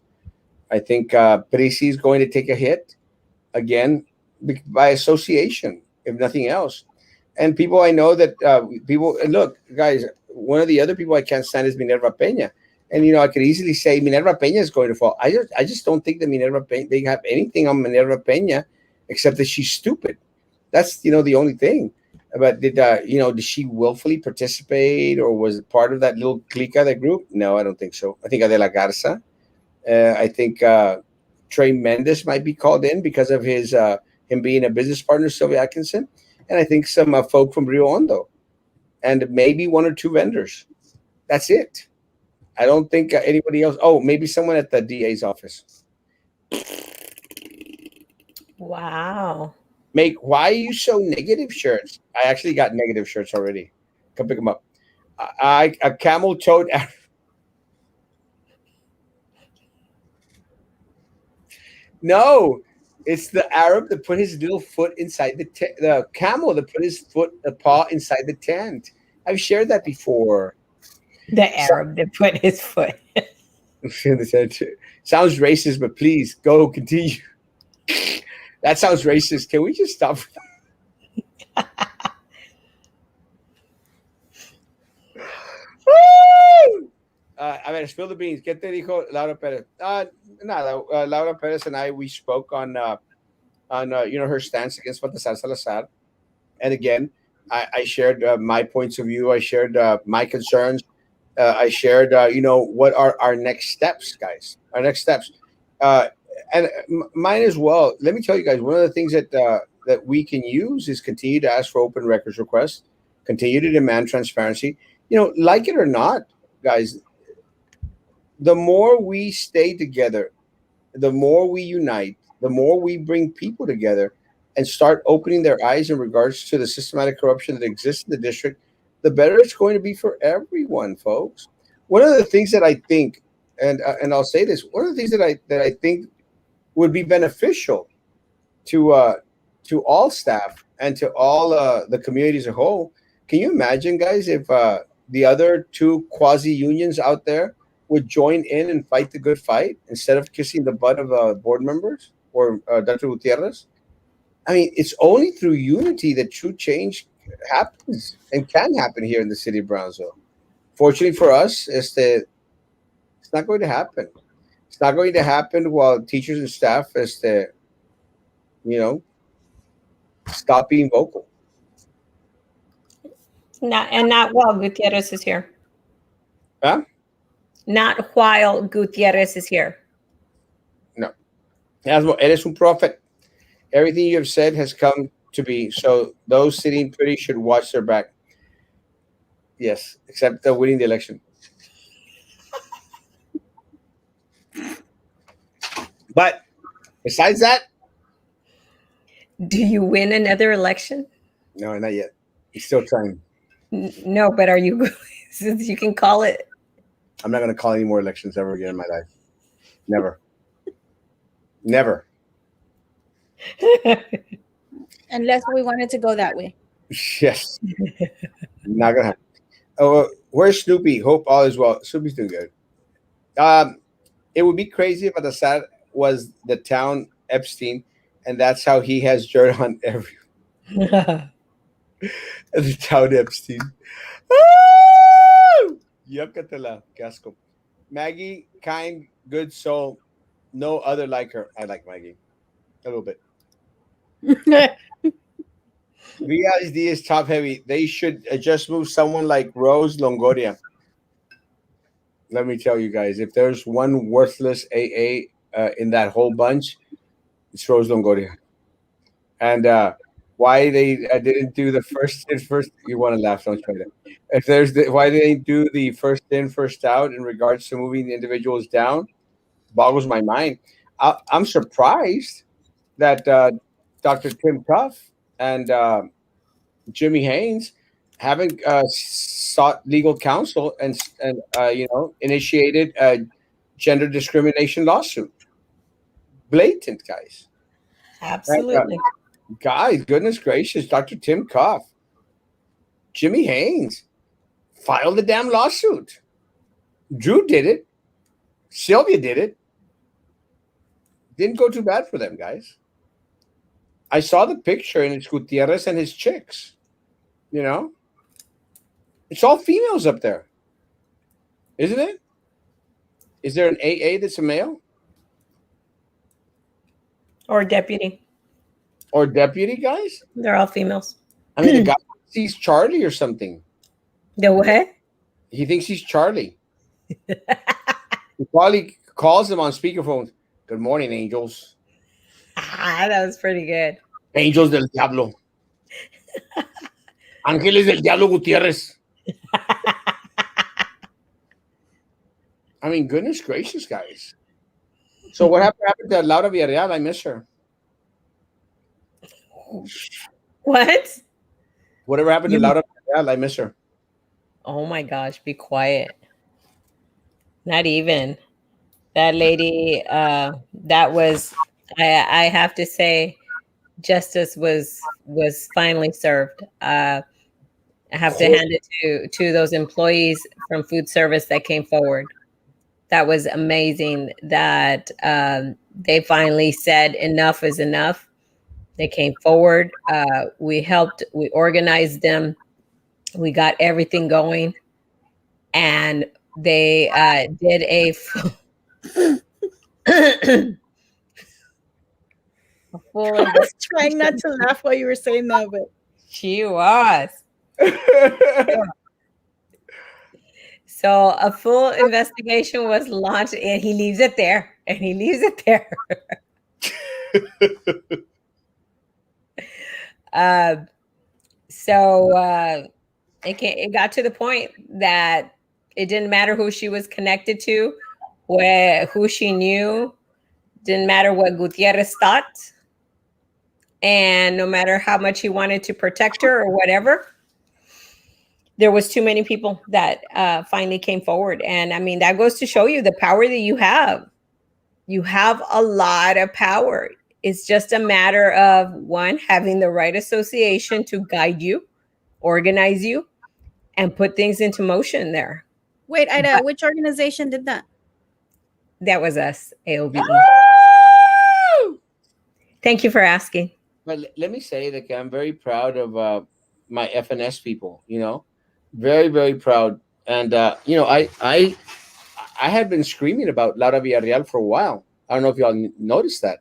I think Prisi is going to take a hit again by association, if nothing else. And people I know that and look, guys, one of the other people I can't stand is Minerva Peña. And I could easily say Minerva Peña is going to fall. I just don't think that Minerva Peña, they have anything on Minerva Peña except that she's stupid. That's the only thing. But did she willfully participate, or was it part of that little clica, that group? No, I don't think so. I think Adela Garza. I think Trey Mendes might be called in because of him being a business partner of Sylvia Atkinson, and I think some folk from Rio Hondo, and maybe one or two vendors. That's it. I don't think anybody else. Oh, maybe someone at the DA's office. Wow. Why are you so negative shirts? I actually got negative shirts already. Come pick them up. A camel toed. No, it's the Arab that put his little foot inside the camel that put his paw inside the tent. I've shared that before. The Arab that put his foot. Sounds racist, but please go continue. That sounds racist. Can we just stop? A ver, spill the beans. ¿Qué te dijo Laura Perez? Nada. Laura Perez and I, we spoke on her stance against Baltasar Salazar. And again, I shared my points of view. I shared my concerns. I shared, what are our next steps, guys? Our next steps, and mine as well. Let me tell you guys, one of the things that we can use is continue to ask for open records requests, continue to demand transparency. Like it or not, guys, the more we stay together, the more we unite, the more we bring people together and start opening their eyes in regards to the systematic corruption that exists in the district, the better it's going to be for everyone, folks. One of the things that I think, and I'll say this, one of the things that I think would be beneficial to all staff and to all the community as a whole. Can you imagine, guys, if the other two quasi unions out there would join in and fight the good fight instead of kissing the butt of board members or Dr. Gutierrez? I mean, it's only through unity that true change happens and can happen here in the city of Brownsville. Fortunately for us, it's not going to happen. It's not going to happen while teachers and staff stop being vocal. Not while Gutierrez is here. Huh? Not while Gutierrez is here. No. Erasmo, eres un prophet. Everything you have said has come to be. So those sitting pretty should watch their back. Yes, except winning the election. But besides that, do you win another election? no, not yet. He's still trying. No, but are you? Since you can call it. I'm not going to call any more elections ever again in my life. Never. Never. Unless we wanted to go that way. Yes. Not going to happen. Oh, where's Snoopy? Hope all is well. Snoopy's doing good. It would be crazy if Adasar was the town Epstein, and that's how he has dirt on everyone. The town Epstein. Yucatela, Casco. Maggie, kind, good soul. No other like her. I like Maggie. A little bit. VISD is top heavy. They should just move someone like Rose Longoria. Let me tell you guys, if there's one worthless AA in that whole bunch, it's Rose Longoria. And why they didn't do the first in, first, you want to laugh, don't try that. If there's why they didn't do the first in, first out in regards to moving the individuals down, boggles my mind. I'm surprised that Dr. Tim Tuff and Jimmy Haynes haven't sought legal counsel and initiated a gender discrimination lawsuit. Blatant, guys. Absolutely. Guys, goodness gracious, Dr. Tim Tuff, Jimmy Haynes, filed the damn lawsuit. Drew did it. Sylvia did it. Didn't go too bad for them, guys. I saw the picture, and it's Gutierrez and his chicks. It's all females up there, isn't it? Is there an AA that's a male Or deputy. or deputy, guys? They're all females. I mean, the guy sees Charlie or something. The what? He thinks he's Charlie. He probably calls them on speakerphone. Good morning, angels. That was pretty good. Angels del Diablo. Ángeles del Diablo Gutiérrez. I mean, goodness gracious, guys. So what happened to Laura Villarreal? I miss her. What? Whatever happened to Laura Villarreal? I miss her. Oh my gosh, be quiet. Not even. That lady, that was, I have to say, justice was finally served. I have to hand it to those employees from food service that came forward. That was amazing that they finally said enough is enough. They came forward. We helped, we organized them. We got everything going. And they did a full I was trying not to laugh while you were saying that, but she was. So a full investigation was launched, and he leaves it there. And he leaves it there. It got to the point that it didn't matter who she was connected to, who she knew, didn't matter what Gutierrez thought, and no matter how much he wanted to protect her or whatever, there was too many people that finally came forward. And I mean, that goes to show you the power that you have. You have a lot of power. It's just a matter of, one, having the right association to guide you, organize you, and put things into motion there. wait, Ida, which organization did that? That was us, AOBE. Thank you for asking. But let me say that I'm very proud of my FNS people, very, very proud. And, I had been screaming about Laura Villarreal for a while. I don't know if y'all noticed that.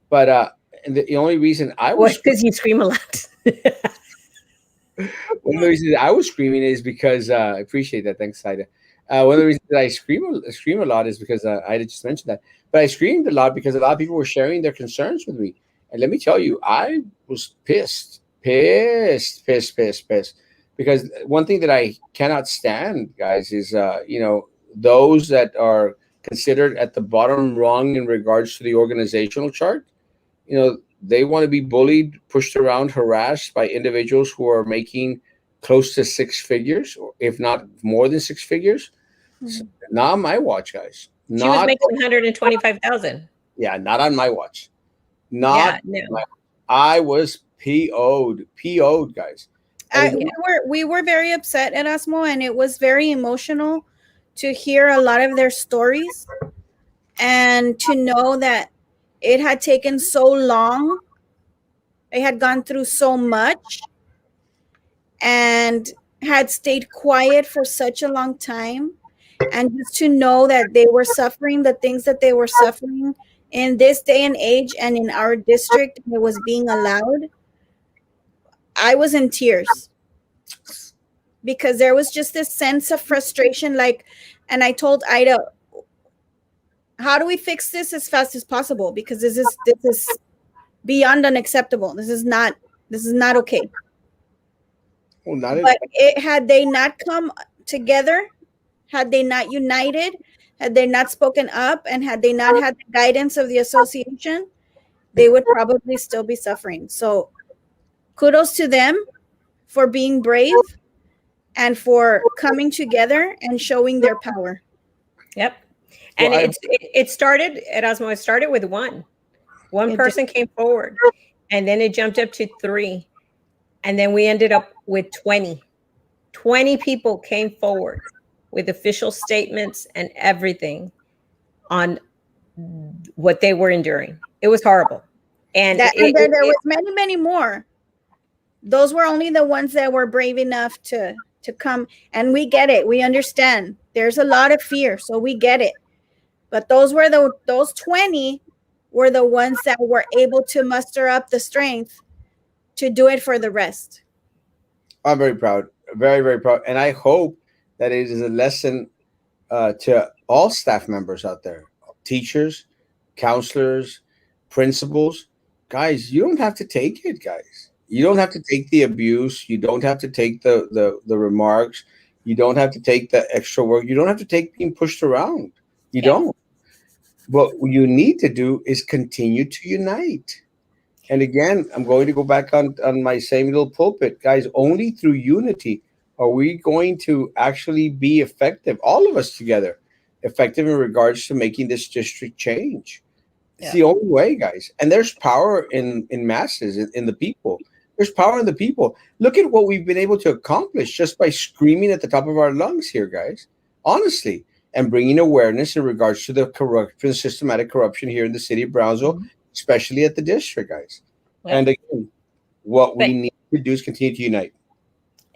But the only reason I was... because you scream a lot. One of the reasons I was screaming is because I appreciate that. Thanks, Ida. One of the reasons that I scream a lot is because Ida just mentioned that. But I screamed a lot because a lot of people were sharing their concerns with me. And let me tell you, I was pissed. Because one thing that I cannot stand, guys, is, those that are considered at the bottom rung in regards to the organizational chart, they want to be bullied, pushed around, harassed by individuals who are making close to six figures, or if not more than six figures. Mm-hmm. Not on my watch, guys. She was making 125,000. Yeah, not on my watch. I was PO'd, guys. We were very upset at Erasmo, and it was very emotional to hear a lot of their stories and to know that it had taken so long. They had gone through so much and had stayed quiet for such a long time. And just to know that they were suffering the things that they were suffering in this day and age and in our district, it was being allowed. I was in tears because there was just this sense of frustration. And I told Ida, how do we fix this as fast as possible? Because this is beyond unacceptable. This is not okay. But had they not come together, had they not united, had they not spoken up, and had they not had the guidance of the association, they would probably still be suffering. So kudos to them for being brave and for coming together and showing their power. Yep. And it started, Erasmo, it started with one person came forward, and then it jumped up to 3. And then we ended up with 20 people came forward with official statements and everything on what they were enduring. It was horrible. And there was many more. Those were only the ones that were brave enough to come. And we get it. We understand. There's a lot of fear. So we get it. But those 20 were the ones that were able to muster up the strength to do it for the rest. I'm very proud, very, very proud. And I hope that it is a lesson to all staff members out there, teachers, counselors, principals. Guys, you don't have to take it, guys. You don't have to take the abuse. You don't have to take the remarks. You don't have to take the extra work. You don't have to take being pushed around. You Yeah. don't. What you need to do is continue to unite. And again, I'm going to go back on my same little pulpit. Guys, only through unity are we going to actually be effective, all of us together, effective in regards to making this district change. It's Yeah. the only way, guys. And there's power in masses, in the people. There's power in the people. Look at what we've been able to accomplish just by screaming at the top of our lungs here, guys. Honestly. And bringing awareness in regards to the corruption, systematic corruption here in the city of Brownsville, especially at the district, guys. Well, And again, what we but need to do is continue to unite.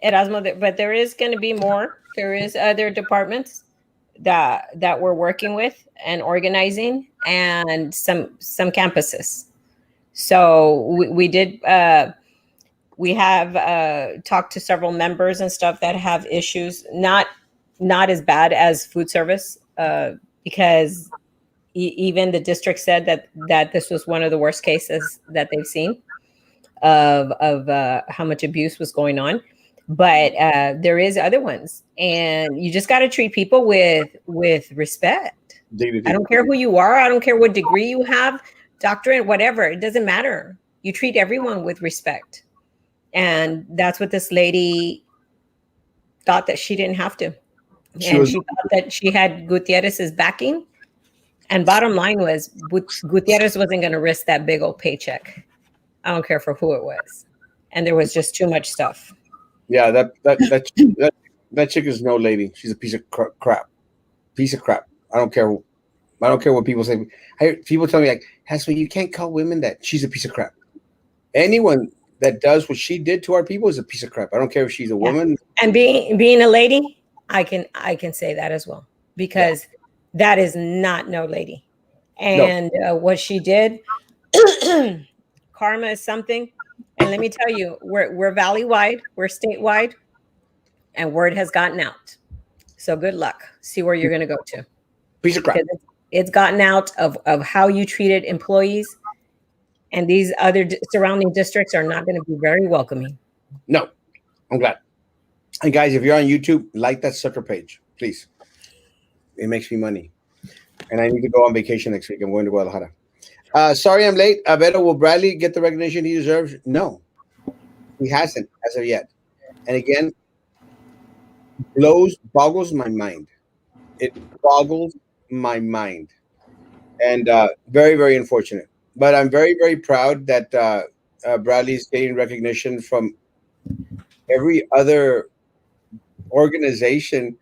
Erasmo, but there is going to be more. There is other departments that we're working with and organizing, and some campuses. So we did. We have talked to several members and stuff that have issues, not as bad as food service, because even the district said that this was one of the worst cases that they've seen of how much abuse was going on. But there is other ones, and you just got to treat people with respect. Dignity. I don't care who you are. I don't care what degree you have, doctorate, whatever. It doesn't matter. You treat everyone with respect. And that's what this lady thought, that she didn't have to. She thought that she had Gutierrez's backing. And bottom line was, Gutierrez wasn't going to risk that big old paycheck. I don't care for who it was. And there was just too much stuff. Yeah, that chick is no lady. She's a piece of crap. Piece of crap. I don't care. I don't care what people say. People tell me like, "Haswell, you can't call women that." She's a piece of crap. Anyone that does what she did to our people is a piece of crap. I don't care if she's a woman. And being a lady, I can say that as well, because that is not no lady. And what she did, karma is something. And let me tell you, we're valley-wide, we're statewide, and word has gotten out. So good luck. See where you're going to go to. Piece of crap. It's gotten out of how you treated employees, and these other surrounding districts are not going to be very welcoming. No, I'm glad. And guys, if you're on YouTube, like that sucker page, please. It makes me money. And I need to go on vacation next week. I'm going to Guadalajara. Sorry I'm late. Beto, will Bradley get the recognition he deserves? No, he hasn't as of yet. And again, boggles my mind. It boggles my mind. And very, very unfortunate. But I'm very, very proud that Bradley is getting recognition from every other organization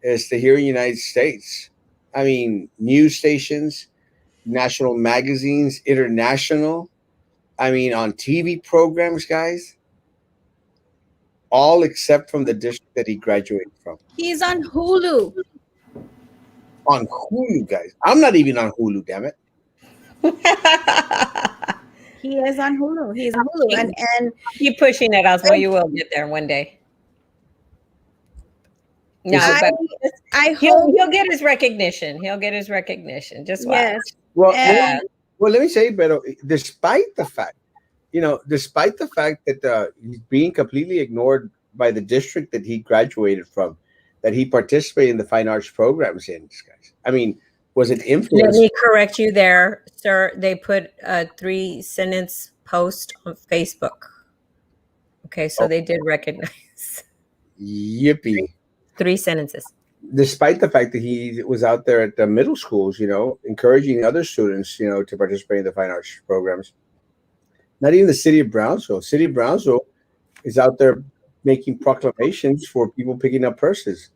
is to here in the United States. I mean, news stations, national magazines, international. I mean, on TV programs, guys. All except from the district that he graduated from. He's on Hulu. On Hulu, guys. I'm not even on Hulu, damn it. He is on Hulu. He's on Hulu. And keep pushing it, Osmo. You will get there one day. No, but I hope he'll get his recognition. He'll get his recognition. Just watch. Yes. Well, let me say, Beto, despite the fact that he's being completely ignored by the district that he graduated from, that he participated in the fine arts programs in, guys. I mean, was it influenced? Let me correct you there, sir. They put a 3-sentence post on Facebook. Okay, so they did recognize. Yippee. 3 sentences. Despite the fact that he was out there at the middle schools, encouraging other students, to participate in the fine arts programs. Not even the city of Brownsville. City of Brownsville is out there making proclamations for people picking up purses,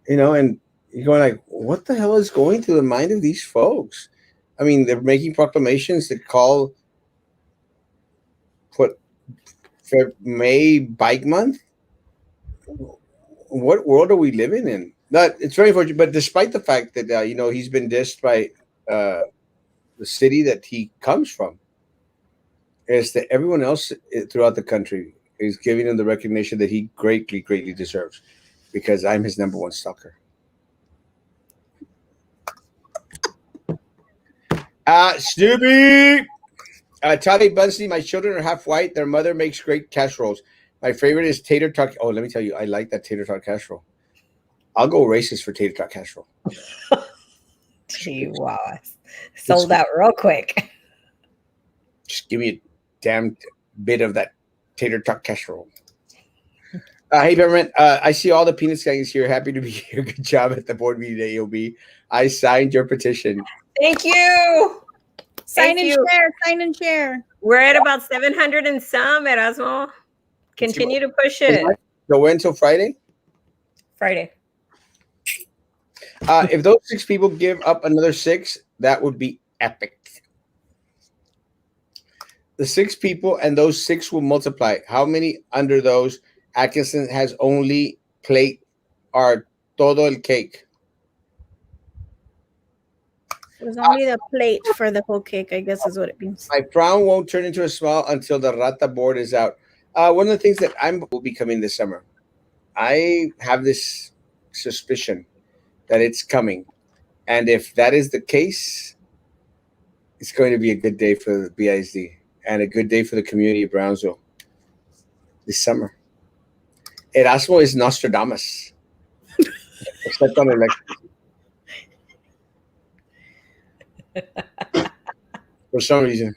and you're going like, what the hell is going through the mind of these folks? I mean, they're making proclamations that call May Bike Month. What world are we living in? Not it's very unfortunate, but despite the fact that he's been dissed by the city that he comes from, is that everyone else throughout the country is giving him the recognition that he greatly, greatly deserves, because I'm his number one stalker. Snoopy! Toddy Bunsley, my children are half white. Their mother makes great casseroles. My favorite is tater tot. Oh, let me tell you, I like that tater tot casserole. I'll go racist for tater tot casserole. Gee, wow. Sold out real quick. Just give me a damn bit of that tater tot casserole. Hey, Peppermint, I see all the peanuts gangs here. Happy to be here. Good job at the board meeting at AOB. I signed your petition. Thank you. Sign and share. Sign and share. We're at about 700 and some, Erasmo. Continue to push it. Go until Friday? Friday. If those 6 people give up another 6, that would be epic. The 6 people and those 6 will multiply. How many under those? Atkinson has only plate or todo el cake. There's only the plate for the whole cake, I guess is what it means. My frown won't turn into a smile until the rata board is out. One of the things that will be coming this summer, I have this suspicion that it's coming. And if that is the case, it's going to be a good day for the BISD and a good day for the community of Brownsville this summer. Erasmo is Nostradamus. Except on elections. For some reason.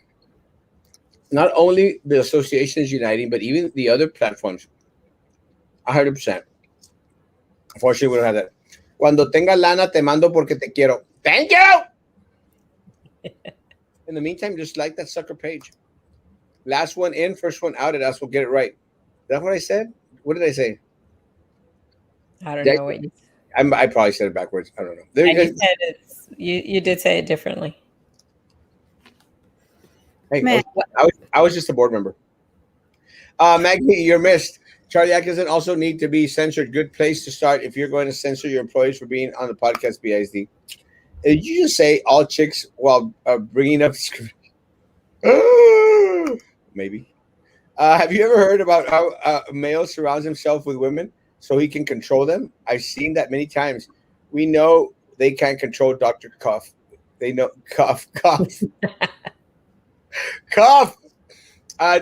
Not only the association is uniting, but even the other platforms. 100%. Unfortunately, we don't have that. Cuando tenga lana, te mando porque te quiero. Thank you! In the meantime, just like that sucker page. Last one in, first one out, and us will get it right. Is that what I said? What did I say? I don't know what you said. I probably said it backwards. I don't know. There you said it. You did say it differently. Hey, I was just a board member. Maggie, you're missed. Charlie Atkinson also need to be censored. Good place to start if you're going to censor your employees for being on the podcast BISD. Did you just say all chicks while bringing up maybe? Have you ever heard about how a male surrounds himself with women so he can control them? I've seen that many times. We know they can't control Dr. Cuff. They know cough. Cough.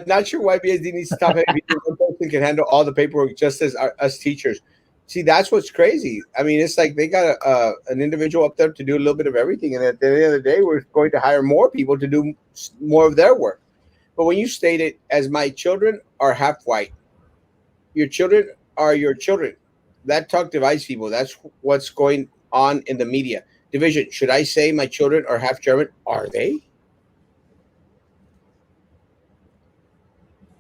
Not sure why BSD needs to stop it. One person can handle all the paperwork just as us teachers. See, that's what's crazy. I mean, it's like they got an individual up there to do a little bit of everything. And at the end of the day, we're going to hire more people to do more of their work. But when you state it as my children are half white, your children are your children. That talk divides people. That's what's going on in the media. Division. Should I say my children are half German? Are they?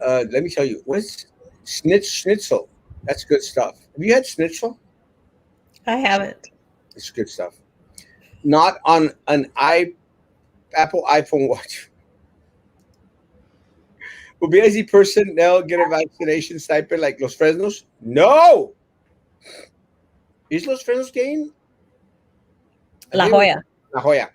Let me tell you, what's schnitzel? That's good stuff. Have you had schnitzel? I haven't. It's good stuff. Not on an Apple iPhone watch. Will BIZ personnel get a vaccination stipend like Los Fresnos? No. Is Los Fresnos getting? La Jolla. La Jolla.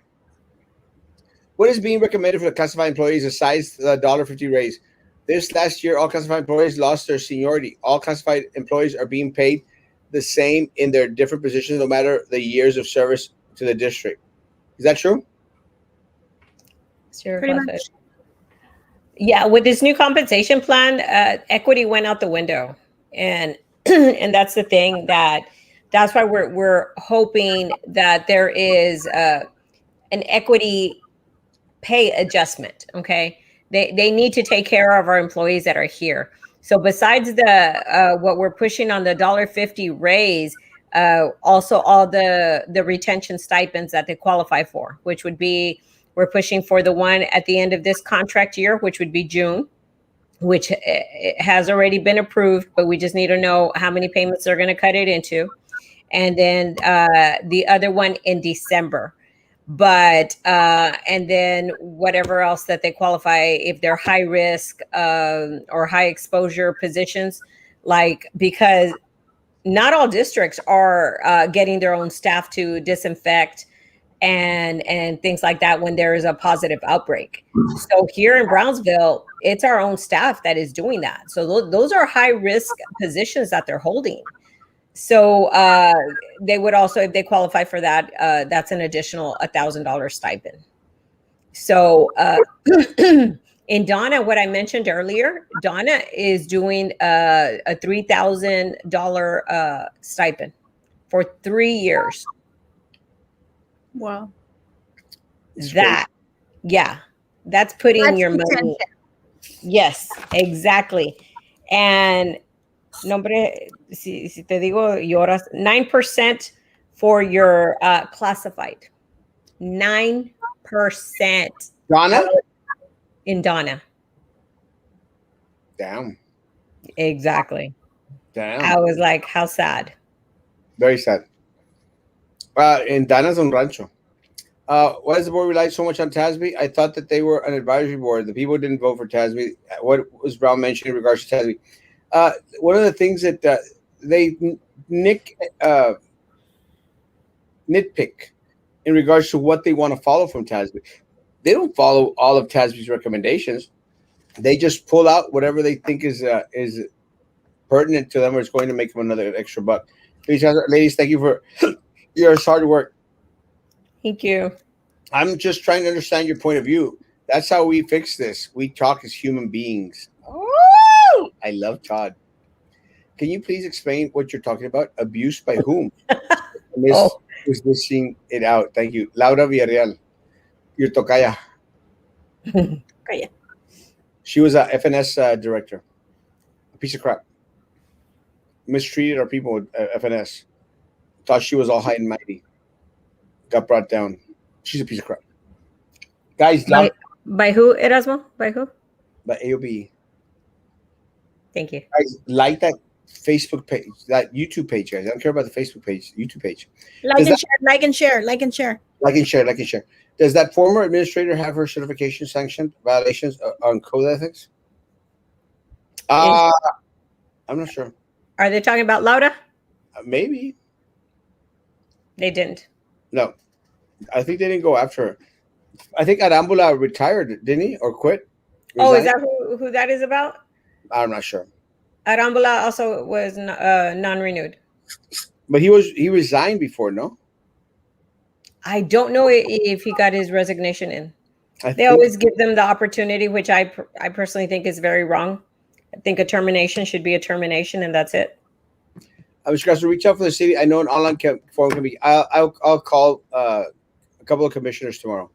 What is being recommended for the classified employees besides the $1.50 raise? This last year, all classified employees lost their seniority. All classified employees are being paid the same in their different positions, no matter the years of service to the district. Is that true? Sure. Pretty much. Yeah, with this new compensation plan, equity went out the window, and and that's the thing that's why we're hoping that there is an equity pay adjustment. Okay. They need to take care of our employees that are here. So besides the what we're pushing on the $1.50 raise, also all the retention stipends that they qualify for, which would be, we're pushing for the one at the end of this contract year, which would be June, which has already been approved, but we just need to know how many payments they're going to cut it into. And then the other one in December. But and then whatever else that they qualify, if they're high risk or high exposure positions, like, because not all districts are getting their own staff to disinfect and things like that when there is a positive outbreak. So here in Brownsville, it's our own staff that is doing that. So those are high risk positions that they're holding. So they would also, if they qualify for that, that's an additional $1,000 stipend. So in Donna, what I mentioned earlier, Donna is doing a $3,000 stipend for 3 years. Wow. That, yeah, that's putting your money. Yes, exactly. And nombre, si te digo, lloras, 9% for your classified. 9%. Donna? In Donna. Damn. Exactly. Damn. I was like, how sad. Very sad. In Donna's on Rancho. Why does the board rely so much on TASB? I thought that they were an advisory board. The people didn't vote for TASB. What was Brown mentioning in regards to TASB? One of the things that they nitpick in regards to what they want to follow from TASB. They don't follow all of TASB's recommendations. They just pull out whatever they think is pertinent to them or is going to make them another extra buck. Ladies, thank you for your hard work. Thank you. I'm just trying to understand your point of view. That's how we fix this. We talk as human beings. Oh, I love Todd. Can you please explain what you're talking about? Abuse by whom? Miss was missing it out. Thank you. Laura Villarreal, your tocaya. She was a FNS director. A piece of crap. Mistreated our people with FNS. Thought she was all high and mighty. Got brought down. She's a piece of crap. Guys, by who, Erasmo? By who? By AOB. Thank you. Guys, like that Facebook page, that YouTube page, guys. I don't care about the Facebook page, YouTube page. Like and share. Like and share. Does that former administrator have her certification sanctioned violations on code ethics? I'm not sure. Are they talking about Laura? Maybe. They didn't. No. I think they didn't go after her. I think Arambula retired, didn't he? Or quit? Resigned? Oh, is that who that is about? I'm not sure. Arambula also was non-renewed. But he resigned before, no? I don't know if he got his resignation in. They always give them the opportunity, which I personally think is very wrong. I think a termination should be a termination, and that's it. I was going to reach out for the city. I know an online form can be. I'll call a couple of commissioners tomorrow.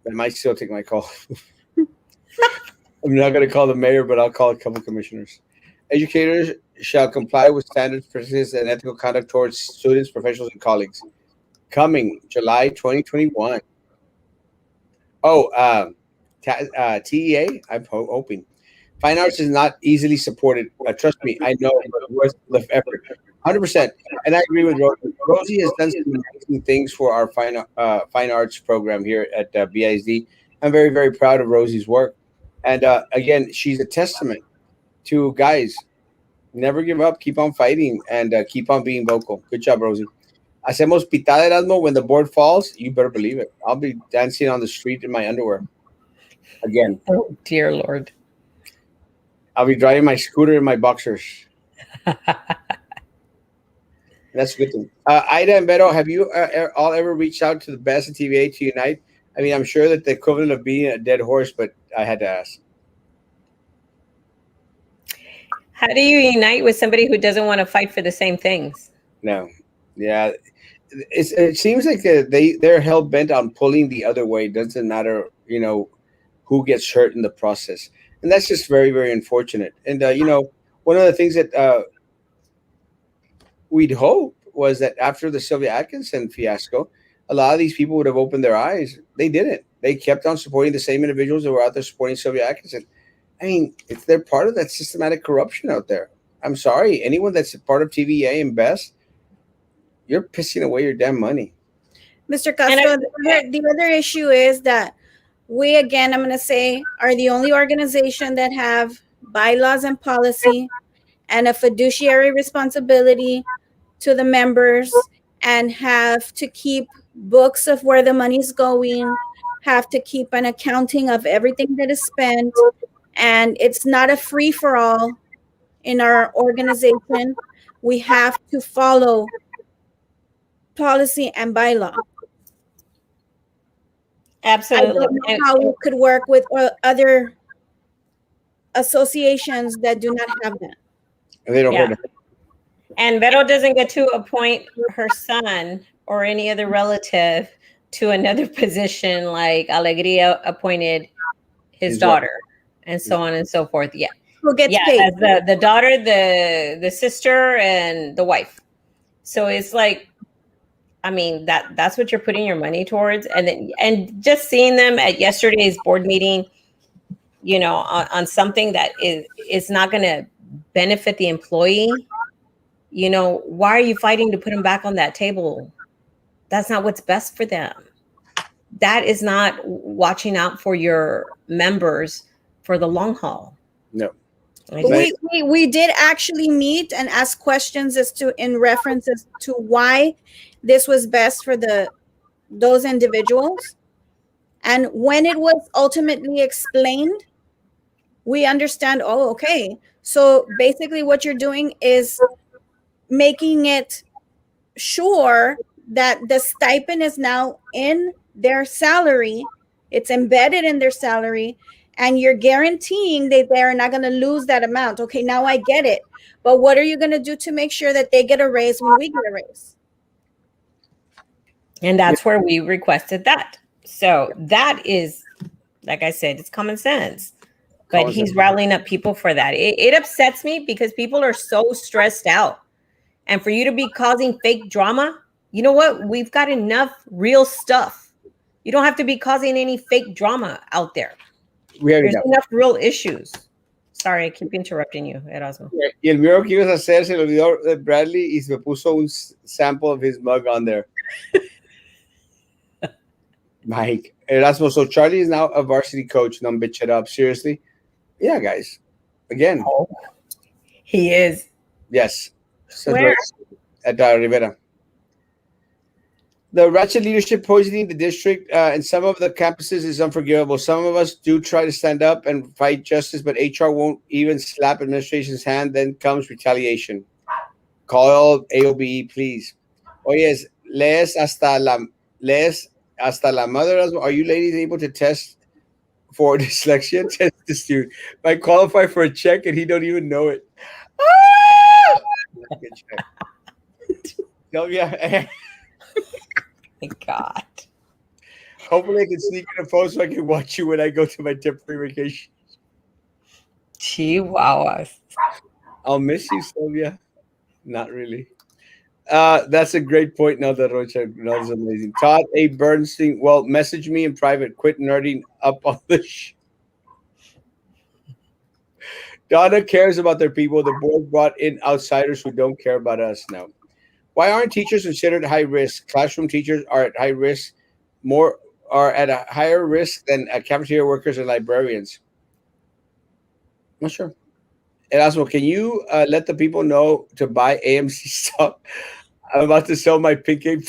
I might still take my call. I'm not going to call the mayor, but I'll call a couple of commissioners. Educators shall comply with standards, practices, and ethical conduct towards students, professionals, and colleagues. Coming July 2021. TEA, I'm hoping. Fine arts is not easily supported. Trust me, I know, but worth the effort. 100%. And I agree with Rosie. Rosie has done some amazing things for our fine arts program here at BISD. I'm very, very proud of Rosie's work. And again, she's a testament to guys, never give up, keep on fighting, and keep on being vocal. Good job, Rosie. Hacemos pitada, Erasmo. When the board falls, you better believe it. I'll be dancing on the street in my underwear. Again. Oh, dear Lord. I'll be driving my scooter in my boxers. That's a good thing. Ida and Beto, have you all ever reached out to the best in TVA to unite? I mean, I'm sure that the equivalent of being a dead horse, but I had to ask. How do you unite with somebody who doesn't want to fight for the same things? No. Yeah. It seems like they're hell-bent on pulling the other way. It doesn't matter, who gets hurt in the process. And that's just very, very unfortunate. And, one of the things that we'd hope was that after the Sylvia Atkinson fiasco, a lot of these people would have opened their eyes. They didn't. They kept on supporting the same individuals that were out there supporting Sylvia Atkinson. I mean, if they're part of that systematic corruption out there, I'm sorry. Anyone that's a part of TVA and BEST, you're pissing away your damn money. Mr. Castro, the other issue is that we, again, I'm going to say, are the only organization that have bylaws and policy and a fiduciary responsibility to the members, and have to keep books of where the money's going, have to keep an accounting of everything that is spent. And it's not a free for all in our organization. We have to follow policy and bylaw. I Absolutely. don't know how we could work with other associations that do not have that. And they don't Yeah. hurt. And Vero doesn't get to appoint her son or any other relative to another position like Alegria appointed his daughter, and so on and so forth. Yeah. Who gets paid? As the daughter, the sister, and the wife. So it's like, I mean, that's what you're putting your money towards. And just seeing them at yesterday's board meeting, you know, on something that is not going to benefit the employee. You know, why are you fighting to put them back on that table? That's not what's best for them. That is not watching out for your members for the long haul. No. We did actually meet and ask questions as to in references to why this was best for those individuals. And when it was ultimately explained, we understand, oh, okay. So basically what you're doing is making it sure that the stipend is now in their salary, it's embedded in their salary, and you're guaranteeing that they're not going to lose that amount. Okay, now I get it. But what are you going to do to make sure that they get a raise when we get a raise? And that's where we requested that. So that is, like I said, it's common sense. But he's rallying up people for that. It upsets me because people are so stressed out. And for you to be causing fake drama, you know what? We've got enough real stuff. You don't have to be causing any fake drama out there. There's enough real issues. Sorry, I keep interrupting you, Erasmo. Y el mío que ibas a hacer se le olvidó de Bradley y se me puso un sample of his mug on there. Mike, Erasmo, so Charlie is now a varsity coach. No, bitch it up. Seriously? Yeah, guys. Again. Oh, he is. Yes. Where? At Rivera. The ratchet leadership poisoning the district and some of the campuses is unforgivable. Some of us do try to stand up and fight justice, but HR won't even slap administration's hand. Then comes retaliation. Call AOBE, please. Oh, yes. Les hasta la mother. Are you ladies able to test for dyslexia? Test the student. Might qualify for a check and he don't even know it. Ah! Good check. Oh, yeah. My God. Hopefully I can sneak in a phone so I can watch you when I go to my temporary vacation. Chihuahuas. I'll miss you, Sylvia. Not really. That's a great point. Now that Rocha, that's amazing. Todd A. Bernstein. Well, message me in private. Quit nerding up on the show. Donna cares about their people. The board brought in outsiders who don't care about us now. Why aren't teachers considered high risk? Classroom teachers are at high risk, are at a higher risk than cafeteria workers and librarians. Not sure. Erasmo, can you let the people know to buy AMC stock? I'm about to sell my pink cape.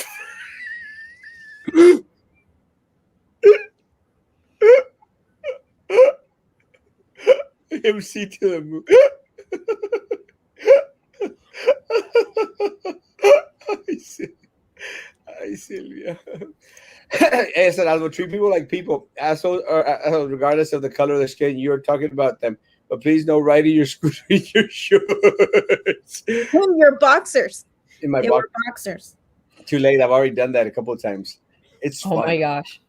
AMC to the moon. Ay, Silvia. Hey, said I will treat people like people, assholes, or regardless of the color of their skin. You're talking about them, but please no riding your scooter in your shorts. In your boxers. In my boxers. Too late. I've already done that a couple of times. It's fun. Oh my gosh.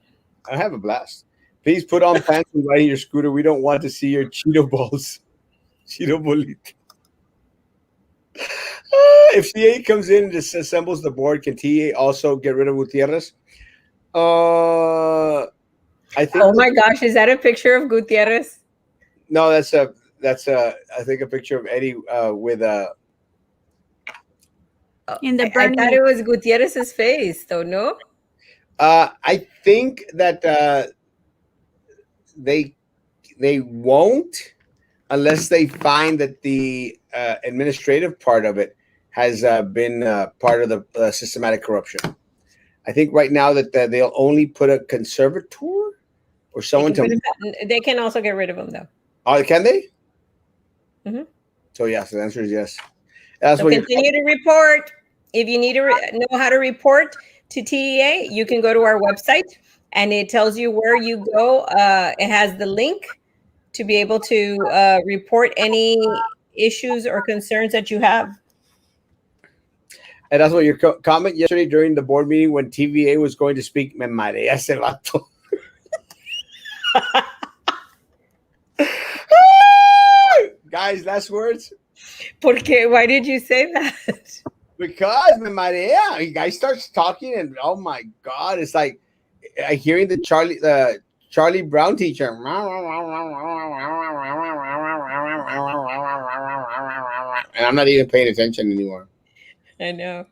I have a blast. Please put on pants and riding your scooter. We don't want to see your Cheeto balls. Cheeto bolita. If CA comes in and disassembles the board, can TA also get rid of Gutierrez? I think. Oh my gosh, is that a picture of Gutierrez? No, that's I think a picture of Eddie with in the I thought it was Gutierrez's face, though. No. I think that they won't, unless they find that the administrative part of it has been part of the systematic corruption. I think right now that they'll only put a conservator or someone to. They can also get rid of them, though. Oh, can they? Mm-hmm. So yes, the answer is yes. So continue to report. If you need to know how to report to TEA, you can go to our website, and it tells you where you go. It has the link to be able to report any issues or concerns that you have. And that's what your comment yesterday during the board meeting when TVA was going to speak. Me marea ese vato. Guys, last words. Why did you say that? Because me marea. The guy starts talking, and oh my god, it's like hearing the Charlie Brown teacher. And I'm not even paying attention anymore. I know.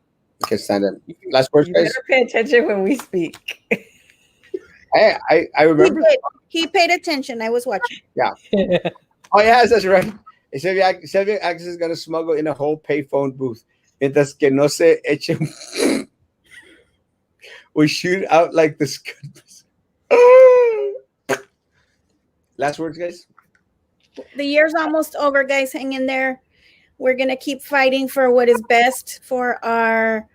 I can't stand it. Last words, guys. Better pay attention when we speak. I remember. He paid attention. I was watching. Yeah. Oh, yes, that's right. Sylvia Axis is going to smuggle in a whole payphone booth. Mientras que no se eche. We shoot out like the scud. Last words, guys. The year's almost over, guys. Hang in there. We're going to keep fighting for what is best for our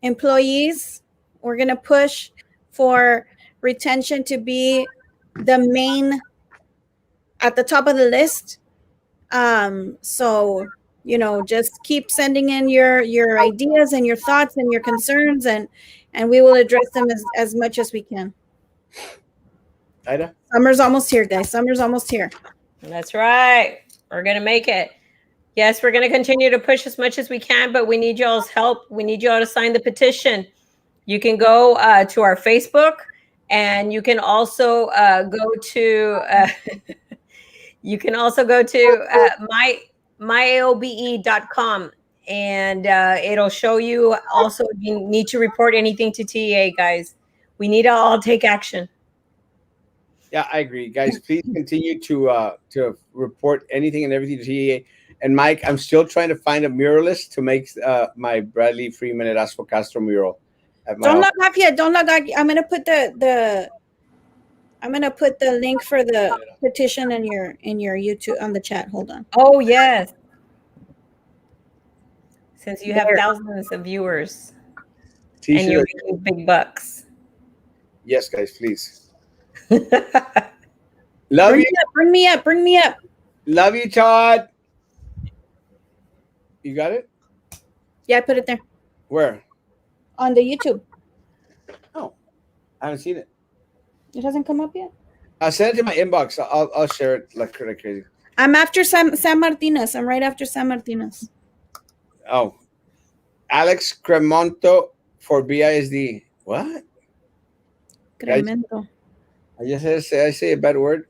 employees. We're going to push for retention to be the main at the top of the list. So, just keep sending in your ideas and your thoughts and your concerns, and we will address them as much as we can. Ida? Summer's almost here, guys. Summer's almost here. That's right. We're going to make it. Yes, we're going to continue to push as much as we can, but we need y'all's help. We need y'all to sign the petition. You can go to our Facebook, and you can also go to myaobe.com, and it'll show you also if you need to report anything to TEA, guys. We need to all take action. Yeah, I agree, guys. Please continue to report anything and everything to TEA. And Mike, I'm still trying to find a muralist to make my Bradley Freeman Erasmo Castro mural. Don't log off yet. Don't log off. I'm gonna put the link for the petition in your YouTube on the chat. Hold on. Oh yes. Since you have thousands of viewers and you're making big bucks. Yes, guys, please. Love you. Bring me up. Love you, Todd. You got it? Yeah, I put it there. Where? On the YouTube. Oh, I haven't seen it. It hasn't come up yet. I'll send it to my inbox. I'll share it like crazy. I'm after Sam Martinez. I'm right after Sam Martinez. Oh, Alex Cremonto for BISD. What? Cremento. I say a bad word.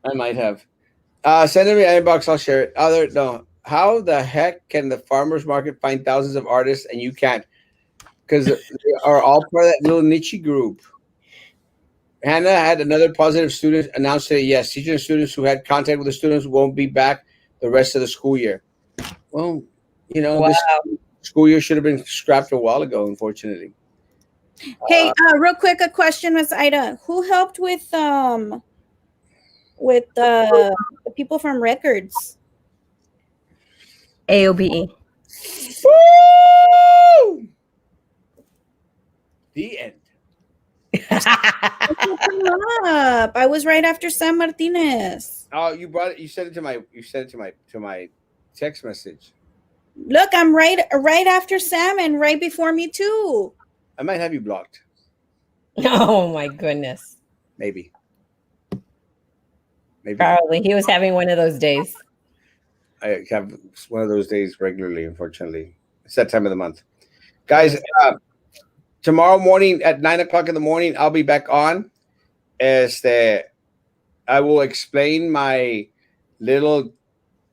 I might have. Send it to my inbox. I'll share it. No. How the heck can the farmers market find thousands of artists and you can't? Because they are all part of that little niche group. Hannah had another positive student announce today. Yes, teachers and students who had contact with the students won't be back the rest of the school year. Well, this school year should have been scrapped a while ago, unfortunately. Hey, real quick, a question, Miss Ida. Who helped with the people from Records? AOBE. Woo! The end. I was right after Sam Martinez. Oh, you brought it. You sent it to my text message. Look, I'm right after Sam and right before me too. I might have you blocked. Oh my goodness. Maybe. Probably. He was having one of those days. I have one of those days regularly, unfortunately. It's that time of the month. Guys, tomorrow morning at 9:00 in the morning, I'll be back on. I will explain my little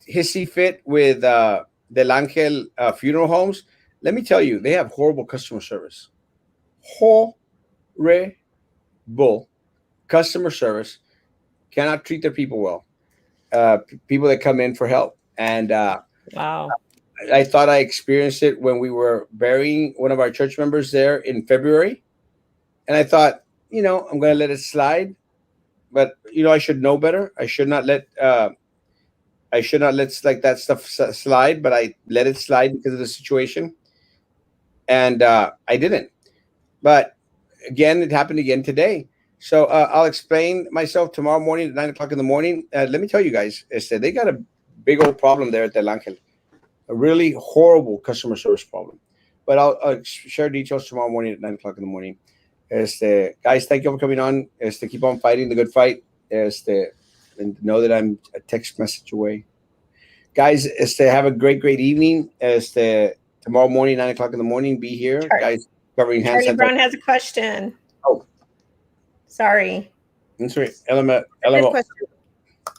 hissy fit with Del Angel Funeral Homes. Let me tell you, they have horrible customer service. Horrible customer service. cannot treat their people well. People that come in for help. And Wow. I thought I experienced it when we were burying one of our church members there in February. And I thought, I'm going to let it slide. But, I should know better. I should not let like that stuff slide, but I let it slide because of the situation. And I didn't. But again, it happened again today. So I'll explain myself tomorrow morning at 9:00 in the morning. Let me tell you guys, they got a big old problem there at Del Angel, a really horrible customer service problem. But I'll share details tomorrow morning at 9:00 in the morning. Guys, thank you for coming on. Keep on fighting the good fight. And know that I'm a text message away. Guys, have a great evening. Tomorrow morning, 9:00 in the morning, be here. Guys, covering hands. Charlie Brown has a question. Oh. Sorry. That's right. LMO.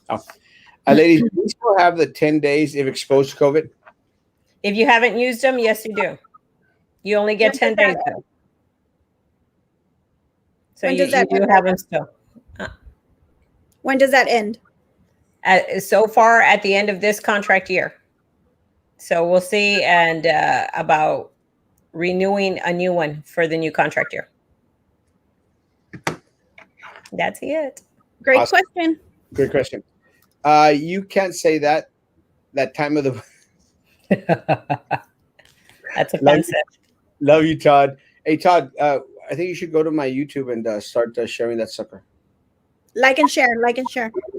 Oh. Ladies, do you still have the 10 days if exposed to COVID? If you haven't used them, yes, you do. You only get 10 days though. So you do have them still. When does that end? So far at the end of this contract year. So we'll see and about renewing a new one for the new contract year. That's it. Great question. Great question. You can't say that time of the. That's offensive. Love you, Todd. Hey, Todd. I think you should go to my YouTube and start sharing that sucker. Like and share.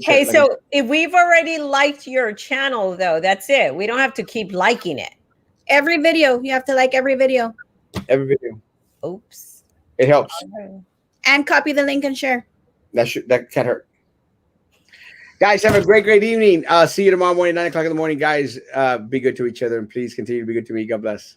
Hey, so if we've already liked your channel, though, that's it. We don't have to keep liking it. Every video. You have to like every video. Every video. Oops. It helps. And copy the link and share. That can't hurt. Guys, have a great evening. See you tomorrow morning, 9:00 in the morning. Guys, be good to each other, and please continue to be good to me. God bless.